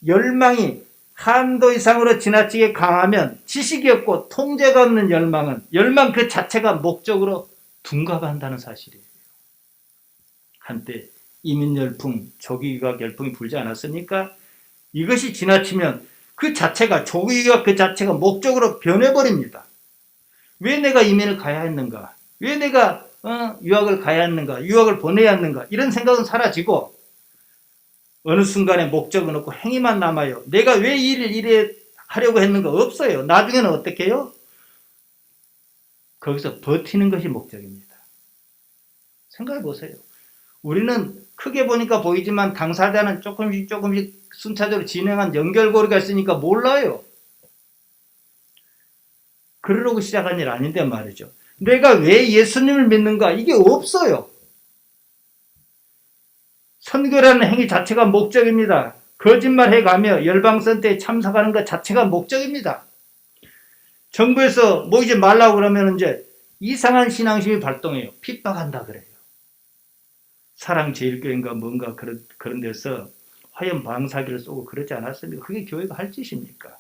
열망이 한도 이상으로 지나치게 강하면 지식이 없고 통제가 없는 열망 그 자체가 목적으로 둔갑한다는 사실이에요. 한때 이민열풍, 조기유학 열풍이 불지 않았습니까? 이것이 지나치면 조기유학 그 자체가 목적으로 변해버립니다. 왜 내가 이민을 가야 했는가? 왜 내가 유학을 가야 했는가? 유학을 보내야 했는가? 이런 생각은 사라지고 어느 순간에 목적은 없고 행위만 남아요. 내가 왜 이 일을 이래 하려고 했는가? 없어요. 나중에는 어떻게 해요? 거기서 버티는 것이 목적입니다. 생각해 보세요. 우리는 크게 보니까 보이지만 당사자는 조금씩 순차적으로 진행한 연결고리가 있으니까 몰라요. 그러려고 시작한 일 아닌데 말이죠. 내가 왜 예수님을 믿는가? 이게 없어요. 선교라는 행위 자체가 목적입니다. 거짓말 해가며 열방선대에 참석하는 것 자체가 목적입니다. 정부에서 모이지 말라고 그러면 이제 이상한 신앙심이 발동해요. 핍박한다 그래요. 사랑제일교회인가 뭔가 그런 데서 화염 방사기를 쏘고 그러지 않았습니까? 그게 교회가 할 짓입니까?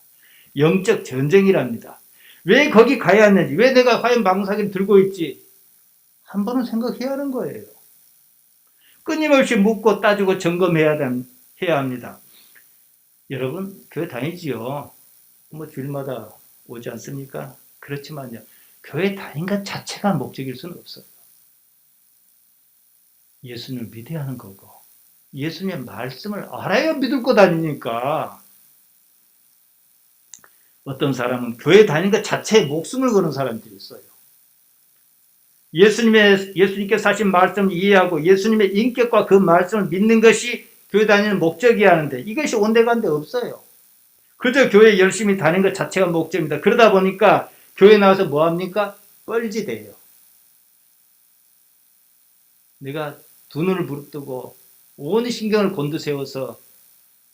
영적 전쟁이랍니다. 왜 거기 가야 했는지, 왜 내가 화염 방사기를 들고 있지? 한 번은 생각해야 하는 거예요. 끊임없이 묻고 따지고 점검해야 합니다. 여러분, 교회 다니지요. 주일마다 오지 않습니까? 그렇지만요, 교회 다닌 것 자체가 목적일 수는 없어요. 예수님을 믿어야 하는 거고, 예수님의 말씀을 알아야 믿을 거 다니니까. 어떤 사람은 교회 다니는 것 자체에 목숨을 거는 사람들이 있어요. 예수님께서 하신 말씀을 이해하고 예수님의 인격과 그 말씀을 믿는 것이 교회 다니는 목적이어야 하는데 이것이 온데간데 없어요. 그저 교회 열심히 다니는 것 자체가 목적입니다. 그러다 보니까 교회 나와서 뭐합니까? 뻘짓해요. 내가 두 눈을 부릅뜨고 온 신경을 곤두세워서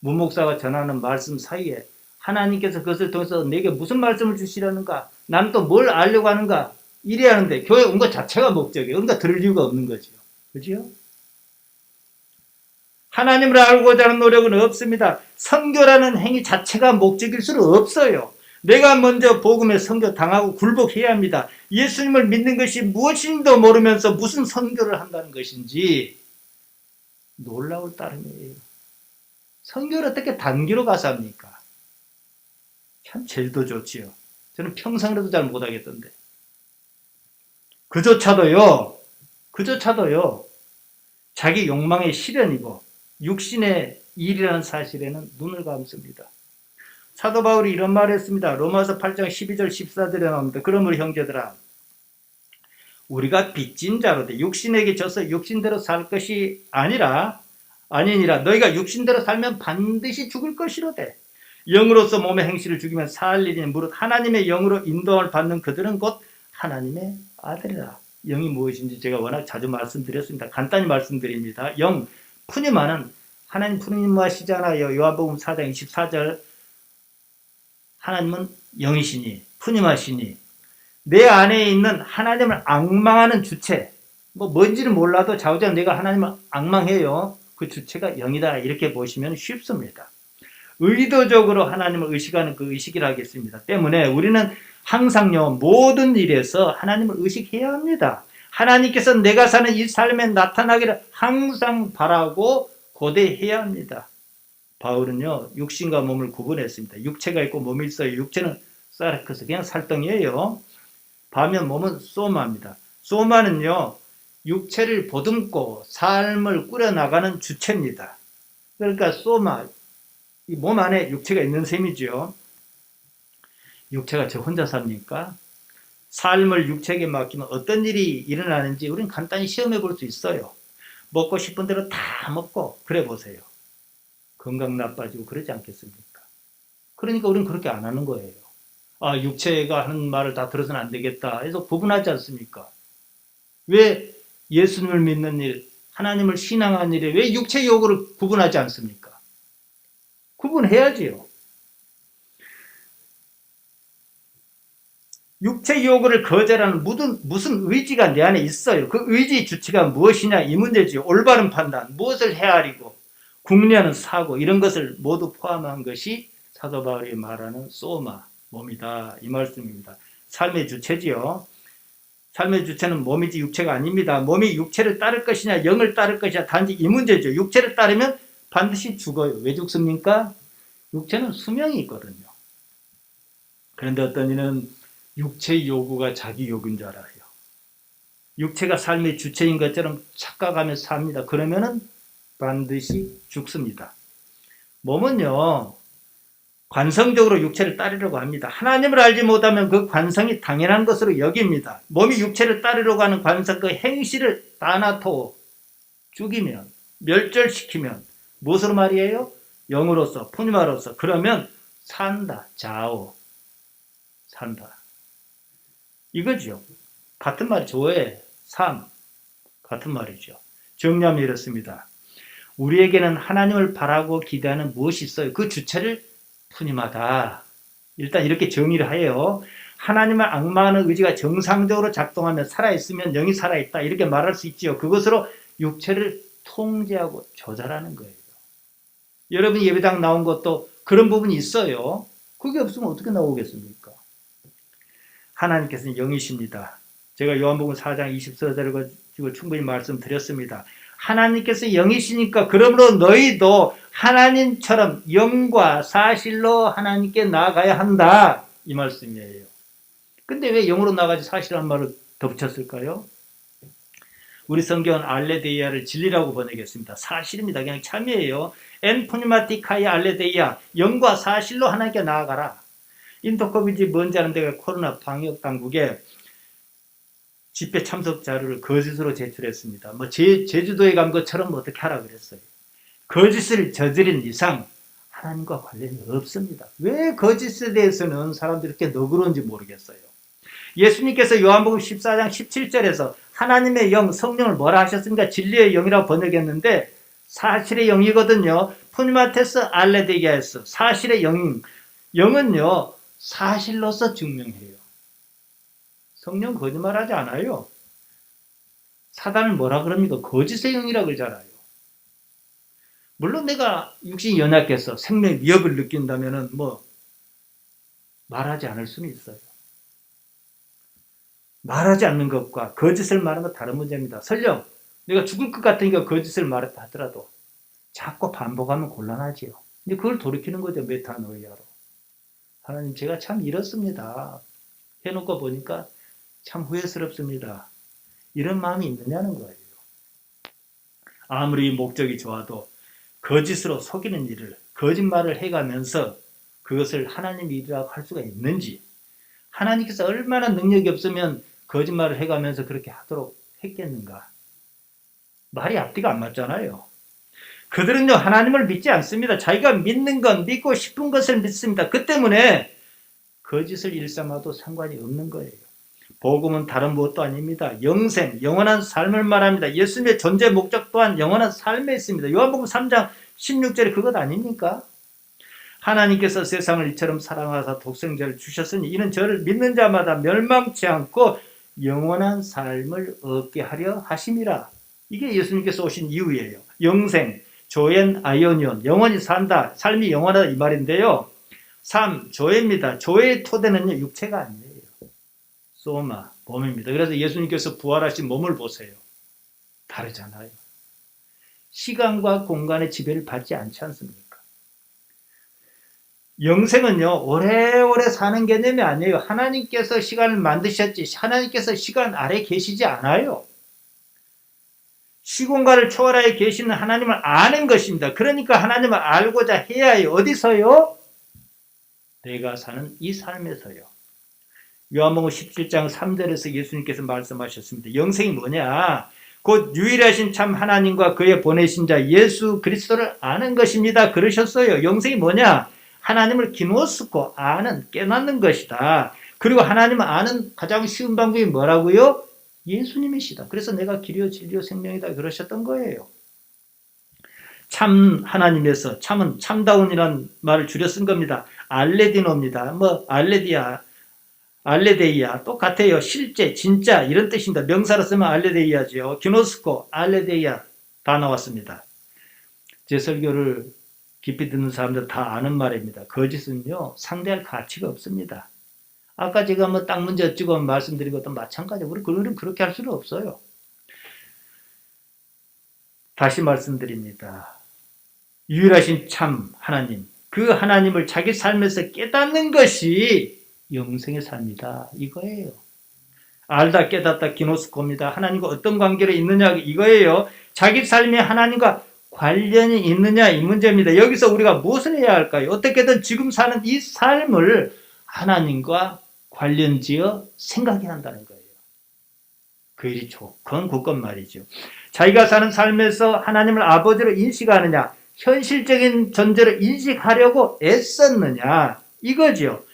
무목사가 전하는 말씀 사이에 하나님께서 그것을 통해서 내게 무슨 말씀을 주시려는가? 나는 또 뭘 알려고 하는가? 이래야 하는데 교회 온 것 자체가 목적이에요. 그러니까 들을 이유가 없는 거죠. 그죠? 하나님을 알고자 하는 노력은 없습니다. 선교라는 행위 자체가 목적일 수는 없어요. 내가 먼저 복음에 선교 당하고 굴복해야 합니다. 예수님을 믿는 것이 무엇인지도 모르면서 무슨 선교를 한다는 것인지 놀라울 따름이에요. 선교를 어떻게 단기로 가서 합니까? 참 제일도 좋지요. 저는 평생으로도 잘 못하겠던데. 그조차도요, 자기 욕망의 실현이고 육신의 일이라는 사실에는 눈을 감습니다. 사도 바울이 이런 말을 했습니다. 로마서 8장 12절 14절에 나옵니다. 그러므로 형제들아, 우리가 빚진 자로되 육신에게 져서 육신대로 살 것이 아니니라 너희가 육신대로 살면 반드시 죽을 것이로되 영으로서 몸의 행실을 죽이면 살 일이니 무릇 하나님의 영으로 인도함을 받는 그들은 곧 하나님의 아들이라. 영이 무엇인지 제가 워낙 자주 말씀드렸습니다. 간단히 말씀드립니다. 영, 푸니마는 하나님 푸니마시잖아요. 요한복음 4장 24절 하나님은 영이시니 푸니마시니 내 안에 있는 하나님을 앙망하는 주체, 뭔지는 몰라도 자우지간 내가 하나님을 앙망해요. 그 주체가 영이다. 이렇게 보시면 쉽습니다. 의도적으로 하나님을 의식하는 그 의식이라 하겠습니다. 때문에 우리는 항상요, 모든 일에서 하나님을 의식해야 합니다. 하나님께서 내가 사는 이 삶에 나타나기를 항상 바라고 고대해야 합니다. 바울은요, 육신과 몸을 구분했습니다. 육체가 있고 몸이 있어요. 육체는 사르크스, 그냥 살덩이에요. 반면 몸은 소마입니다. 소마는요, 육체를 보듬고 삶을 꾸려나가는 주체입니다. 그러니까 소마, 이 몸 안에 육체가 있는 셈이죠. 육체가 저 혼자 삽니까? 삶을 육체에게 맡기면 어떤 일이 일어나는지 우리는 간단히 시험해 볼 수 있어요. 먹고 싶은 대로 다 먹고 그래 보세요. 건강 나빠지고 그러지 않겠습니까? 그러니까 우리는 그렇게 안 하는 거예요. 아, 육체가 하는 말을 다 들어서는 안 되겠다 해서 구분하지 않습니까? 왜 예수님을 믿는 일, 하나님을 신앙하는 일에 왜 육체 요구를 구분하지 않습니까? 구분해야지요. 육체 요구를 거절하는 무슨 의지가 내 안에 있어요. 그 의지 주체가 무엇이냐 이 문제지요. 올바른 판단, 무엇을 헤아리고 궁리하는 사고 이런 것을 모두 포함한 것이 사도 바울이 말하는 소마, 몸이다 이 말씀입니다. 삶의 주체지요. 삶의 주체는 몸이지 육체가 아닙니다. 몸이 육체를 따를 것이냐 영을 따를 것이냐 단지 이 문제죠. 육체를 따르면 반드시 죽어요. 왜 죽습니까? 육체는 수명이 있거든요. 그런데 어떤 이는 육체의 요구가 자기 요구인 줄 알아요. 육체가 삶의 주체인 것처럼 착각하며 삽니다. 그러면은 반드시 죽습니다. 몸은요, 관성적으로 육체를 따르려고 합니다. 하나님을 알지 못하면 그 관성이 당연한 것으로 여깁니다. 몸이 육체를 따르려고 하는 관성, 그 행실을 다나토 죽이면, 멸절시키면, 무엇으로 말이에요? 영으로서, 푸니마로서. 그러면 산다, 자오. 산다. 이거죠. 같은 말이죠. 왜? 삶. 같은 말이죠. 정리하면 이렇습니다. 우리에게는 하나님을 바라고 기대하는 무엇이 있어요? 그 주체를 푸님하다. 일단 이렇게 정의를 해요. 하나님을 악마하는 의지가 정상적으로 작동하며 살아있으면 영이 살아있다. 이렇게 말할 수 있지요. 그것으로 육체를 통제하고 조절하는 거예요. 여러분 예배당 나온 것도 그런 부분이 있어요. 그게 없으면 어떻게 나오겠습니까? 하나님께서는 영이십니다. 제가 요한복음 4장 24절을 가지고 충분히 말씀드렸습니다. 하나님께서 영이시니까 그러므로 너희도 하나님처럼 영과 사실로 하나님께 나아가야 한다. 이 말씀이에요. 근데 왜 영으로 나가지 사실이라는 말을 덧붙였을까요? 우리 성경은 알레데이아를 진리라고 번역했습니다. 사실입니다. 그냥 참이에요. 엔푸니마티카이 알레데이아, 영과 사실로 하나님께 나아가라. 인도 코비드 뭔지 아는 데가 코로나 방역 당국에 집회 참석 자료를 거짓으로 제출했습니다. 뭐 제주도에 간 것처럼 어떻게 하라 그랬어요. 거짓을 저지른 이상 하나님과 관련이 없습니다. 왜 거짓에 대해서는 사람들이 이렇게 너그러운지 모르겠어요. 예수님께서 요한복음 14장 17절에서 하나님의 영, 성령을 뭐라 하셨습니까? 진리의 영이라고 번역했는데 사실의 영이거든요. 푸니마테스 알레데기아에서 사실의 영은요. 사실로서 증명해요. 성령 거짓말하지 않아요. 사단을 뭐라 그럽니까? 거짓의 영이라 그러잖아요. 물론 내가 육신이 연약해서 생명의 위협을 느낀다면은 말하지 않을 수는 있어요. 말하지 않는 것과 거짓을 말하는 건 다른 문제입니다. 설령 내가 죽을 것 같으니까 거짓을 말했다 하더라도 자꾸 반복하면 곤란하지요. 근데 그걸 돌이키는 거죠. 메타노이아로. 하나님 제가 참 이렇습니다. 해놓고 보니까 참 후회스럽습니다. 이런 마음이 있느냐는 거예요. 아무리 목적이 좋아도 거짓으로 속이는 일을, 거짓말을 해가면서 그것을 하나님 일이라고 할 수가 있는지, 하나님께서 얼마나 능력이 없으면 거짓말을 해가면서 그렇게 하도록 했겠는가? 말이 앞뒤가 안 맞잖아요. 그들은요, 하나님을 믿지 않습니다. 자기가 믿는 건, 믿고 싶은 것을 믿습니다. 그 때문에 거짓을 일삼아도 상관이 없는 거예요. 복음은 다른 무엇도 아닙니다. 영생, 영원한 삶을 말합니다. 예수님의 존재 목적 또한 영원한 삶에 있습니다. 요한복음 3장 16절에 그것 아닙니까? 하나님께서 세상을 이처럼 사랑하사 독생자를 주셨으니 이는 저를 믿는 자마다 멸망치 않고 영원한 삶을 얻게 하려 하심이라. 이게 예수님께서 오신 이유예요. 영생, 조엔 아이오니온, 영원히 산다, 삶이 영원하다 이 말인데요. 3. 조회입니다. 조회의 토대는요, 육체가 아니에요. 소마, 몸입니다. 그래서 예수님께서 부활하신 몸을 보세요. 다르잖아요. 시간과 공간의 지배를 받지 않지 않습니까? 영생은요, 오래오래 사는 개념이 아니에요. 하나님께서 시간을 만드셨지, 하나님께서 시간 아래 계시지 않아요. 시공간을 초월하여 계시는 하나님을 아는 것입니다. 그러니까 하나님을 알고자 해야 해요. 어디서요? 내가 사는 이 삶에서요. 요한복음 17장 3절에서 예수님께서 말씀하셨습니다. 영생이 뭐냐? 곧 유일하신 참 하나님과 그의 보내신 자 예수 그리스도를 아는 것입니다. 그러셨어요. 영생이 뭐냐? 하나님을 기노스코 아는, 깨닫는 것이다. 그리고 하나님을 아는 가장 쉬운 방법이 뭐라고요? 예수님이시다. 그래서 내가 길이요 진리요 생명이다 그러셨던 거예요. 참 하나님에서, 참은 참다운이라는 말을 줄여 쓴 겁니다. 알레디노입니다. 뭐 알레데이아 똑같아요. 실제, 진짜 이런 뜻입니다. 명사로 쓰면 알레데이아죠. 기노스코, 알레데이아 다 나왔습니다. 제 설교를 깊이 듣는 사람들 다 아는 말입니다. 거짓은요 상대할 가치가 없습니다. 아까 제가 뭐 딱 문제 어찌고 말씀드린 것도 마찬가지고 우리는 그렇게 할 수는 없어요. 다시 말씀드립니다. 유일하신 참 하나님, 그 하나님을 자기 삶에서 깨닫는 것이 영생의 삶이다 이거예요. 알다 깨닫다 기노스코입니다. 하나님과 어떤 관계로 있느냐 이거예요. 자기 삶이 하나님과 관련이 있느냐 이 문제입니다. 여기서 우리가 무엇을 해야 할까요? 어떻게든 지금 사는 이 삶을 하나님과 관련지어 생각해야 한다는 거예요. 그 일이 좋건 굳건 말이죠. 자기가 사는 삶에서 하나님을 아버지로 인식하느냐, 현실적인 존재를 인식하려고 애썼느냐 이거죠.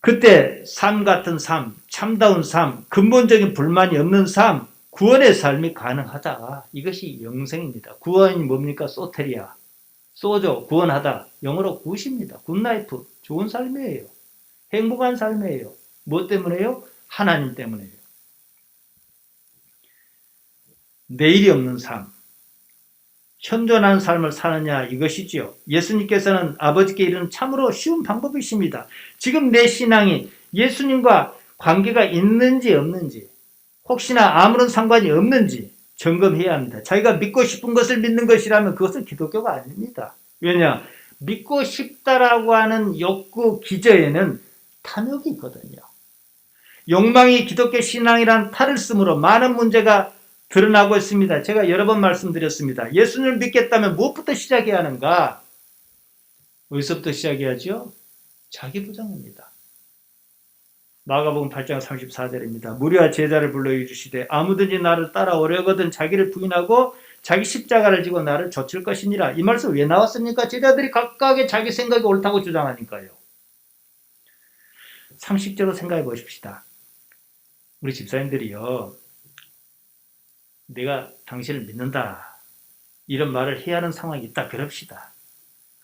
그때 삶 같은 삶, 참다운 삶, 근본적인 불만이 없는 삶, 구원의 삶이 가능하다. 이것이 영생입니다. 구원이 뭡니까? 소테리아, 소조, 구원하다. 영어로 굿입니다. 굿라이프, 좋은 삶이에요. 행복한 삶이에요. 뭐 때문에요? 하나님 때문에요. 내일이 없는 삶, 현존한 삶을 사느냐 이것이지요. 예수님께서는 아버지께 이르는 참으로 쉬운 방법이십니다. 지금 내 신앙이 예수님과 관계가 있는지 없는지, 혹시나 아무런 상관이 없는지 점검해야 합니다. 자기가 믿고 싶은 것을 믿는 것이라면 그것은 기독교가 아닙니다. 왜냐? 믿고 싶다라고 하는 욕구 기저에는 탐욕이 있거든요. 욕망이 기독교 신앙이란 탈을 쓰므로 많은 문제가 드러나고 있습니다. 제가 여러 번 말씀드렸습니다. 예수님을 믿겠다면 무엇부터 시작해야 하는가? 어디서부터 시작해야죠? 자기 부정입니다. 마가복음 8장 34절입니다. 무리와 제자를 불러 이르시되 아무든지 나를 따라오려거든 자기를 부인하고 자기 십자가를 지고 나를 좇을 것이니라. 이 말씀 왜 나왔습니까? 제자들이 각각의 자기 생각이 옳다고 주장하니까요. 상식적으로 생각해 보십시다. 우리 집사님들이요, 내가 당신을 믿는다 이런 말을 해야 하는 상황이 있다 그럽시다.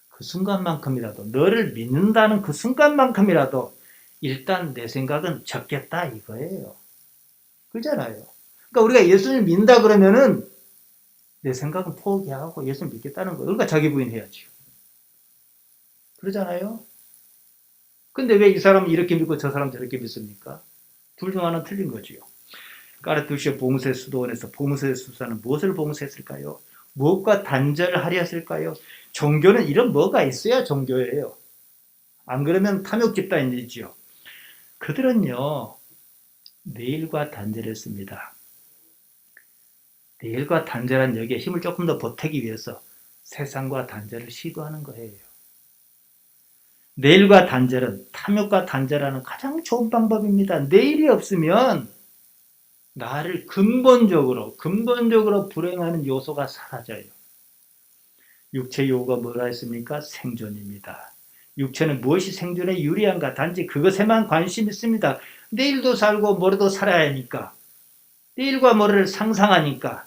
그 순간만큼이라도, 너를 믿는다는 그 순간만큼이라도 일단 내 생각은 적겠다 이거예요. 그렇잖아요. 그러니까 우리가 예수님을 믿는다 그러면은 내 생각은 포기하고 예수님 믿겠다는 거예요. 그러니까 자기 부인해야죠. 그러잖아요. 근데 왜 이 사람은 이렇게 믿고 저 사람은 저렇게 믿습니까? 둘 중 하나는 틀린 거지요. 까르투시오 봉쇄 수도원에서 봉쇄 수사는 무엇을 봉쇄했을까요? 무엇과 단절을 하려 했을까요? 종교는 이런 뭐가 있어야 종교예요. 안 그러면 탐욕 집단이지요. 그들은요, 내일과 단절했습니다. 내일과 단절한 여기에 힘을 조금 더 보태기 위해서 세상과 단절을 시도하는 거예요. 내일과 단절은 탐욕과 단절하는 가장 좋은 방법입니다. 내일이 없으면 나를 근본적으로 불행하는 요소가 사라져요. 육체 요구가 뭐라 했습니까? 생존입니다. 육체는 무엇이 생존에 유리한가? 단지 그것에만 관심이 있습니다. 내일도 살고 모레도 살아야 하니까, 내일과 모레를 상상하니까,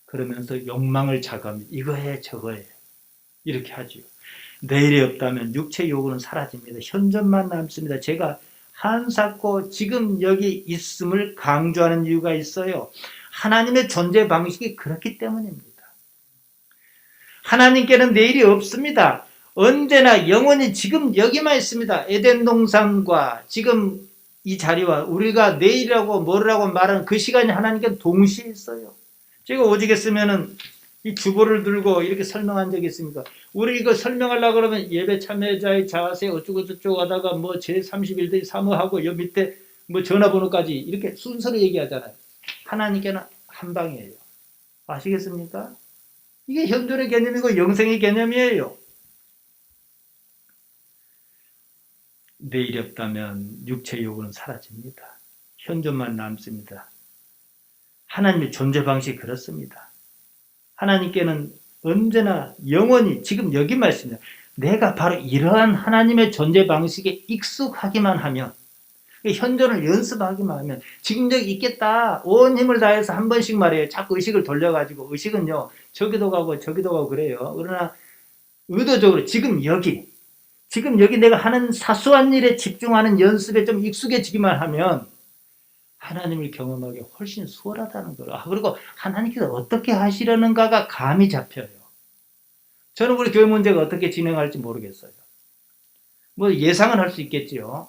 그러면서 욕망을 자극합니다. 이거 해 저거 해 이렇게 하죠. 내일이 없다면 육체 요구는 사라집니다. 현존만 남습니다. 제가 한사코 지금 여기 있음을 강조하는 이유가 있어요. 하나님의 존재 방식이 그렇기 때문입니다. 하나님께는 내일이 없습니다. 언제나 영원히 지금 여기만 있습니다. 에덴 동산과 지금 이 자리와 우리가 내일이라고 뭐라고 말하는 그 시간이 하나님께 동시에 있어요. 제가 오직에 쓰면은 이 주보를 들고 이렇게 설명한 적이 있습니까? 우리 이거 설명하려고 그러면 예배 참여자의 자세 어쩌고 저쩌고 하다가 뭐 제31대 사모하고 여 밑에 뭐 전화번호까지 이렇게 순서로 얘기하잖아요. 하나님께는 한 방이에요. 아시겠습니까? 이게 현존의 개념이고 영생의 개념이에요. 내일이 없다면 육체의 요구는 사라집니다. 현존만 남습니다. 하나님의 존재 방식이 그렇습니다. 하나님께는 언제나 영원히 지금 여기 말씀이에요. 내가 바로 이러한 하나님의 존재 방식에 익숙하기만 하면 현존을 연습하기만 하면 지금 여기 있겠다. 온 힘을 다해서 한 번씩 말해요. 자꾸 의식을 돌려가지고 의식은요. 저기도 가고 저기도 가고 그래요. 그러나 의도적으로 지금 여기 내가 하는 사소한 일에 집중하는 연습에 좀 익숙해지기만 하면 하나님을 경험하기 훨씬 수월하다는 거예요. 그리고 하나님께서 어떻게 하시려는가가 감이 잡혀요. 저는 우리 교회 문제가 어떻게 진행할지 모르겠어요. 뭐 예상은 할 수 있겠지요.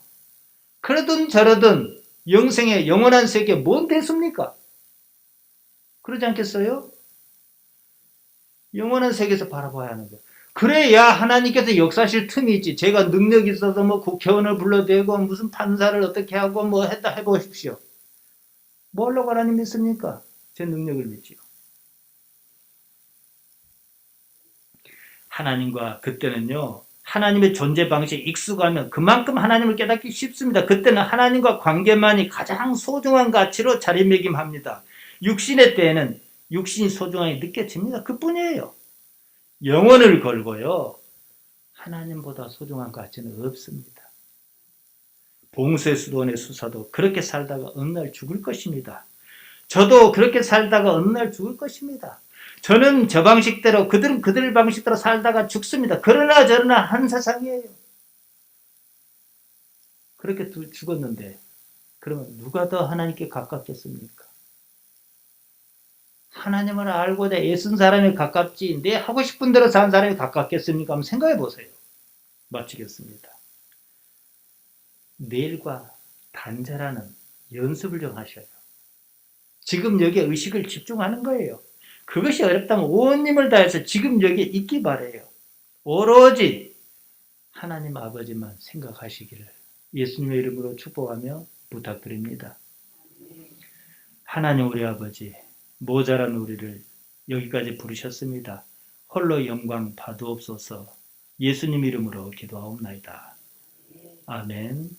그러든 저러든 영생의 영원한 세계 뭔 대수입니까? 그러지 않겠어요? 영원한 세계에서 바라봐야 하는 거예요. 그래야 하나님께서 역사하실 틈이 있지. 제가 능력이 있어서 뭐 국회의원을 불러대고 무슨 판사를 어떻게 하고 뭐 했다 해보십시오. 뭐 하려고 하나님 믿습니까? 제 능력을 믿지요. 하나님과 그때는요. 하나님의 존재 방식에 익숙하면 그만큼 하나님을 깨닫기 쉽습니다. 그때는 하나님과 관계만이 가장 소중한 가치로 자리매김합니다. 육신의 때에는 육신이 소중함이 느껴집니다. 그뿐이에요. 영혼을 걸고요. 하나님보다 소중한 가치는 없습니다. 봉쇄수도원의 수사도 그렇게 살다가 어느 날 죽을 것입니다. 저도 그렇게 살다가 어느 날 죽을 것입니다. 저는 저 방식대로 그들은 그들 방식대로 살다가 죽습니다. 그러나 저러나 한 세상이에요. 그렇게 죽었는데 그러면 누가 더 하나님께 가깝겠습니까? 하나님을 알고자 애쓴 사람이 가깝지 내 하고 싶은 대로 사는 사람이 가깝겠습니까? 한번 생각해 보세요. 마치겠습니다. 내일과 단절하는 연습을 좀 하셔요. 지금 여기에 의식을 집중하는 거예요. 그것이 어렵다면 온 힘을 다해서 지금 여기에 있기 바래요. 오로지 하나님 아버지만 생각하시기를 예수님의 이름으로 축복하며 부탁드립니다. 하나님 우리 아버지, 모자란 우리를 여기까지 부르셨습니다. 홀로 영광 받으옵소서. 예수님 이름으로 기도하옵나이다. 아멘.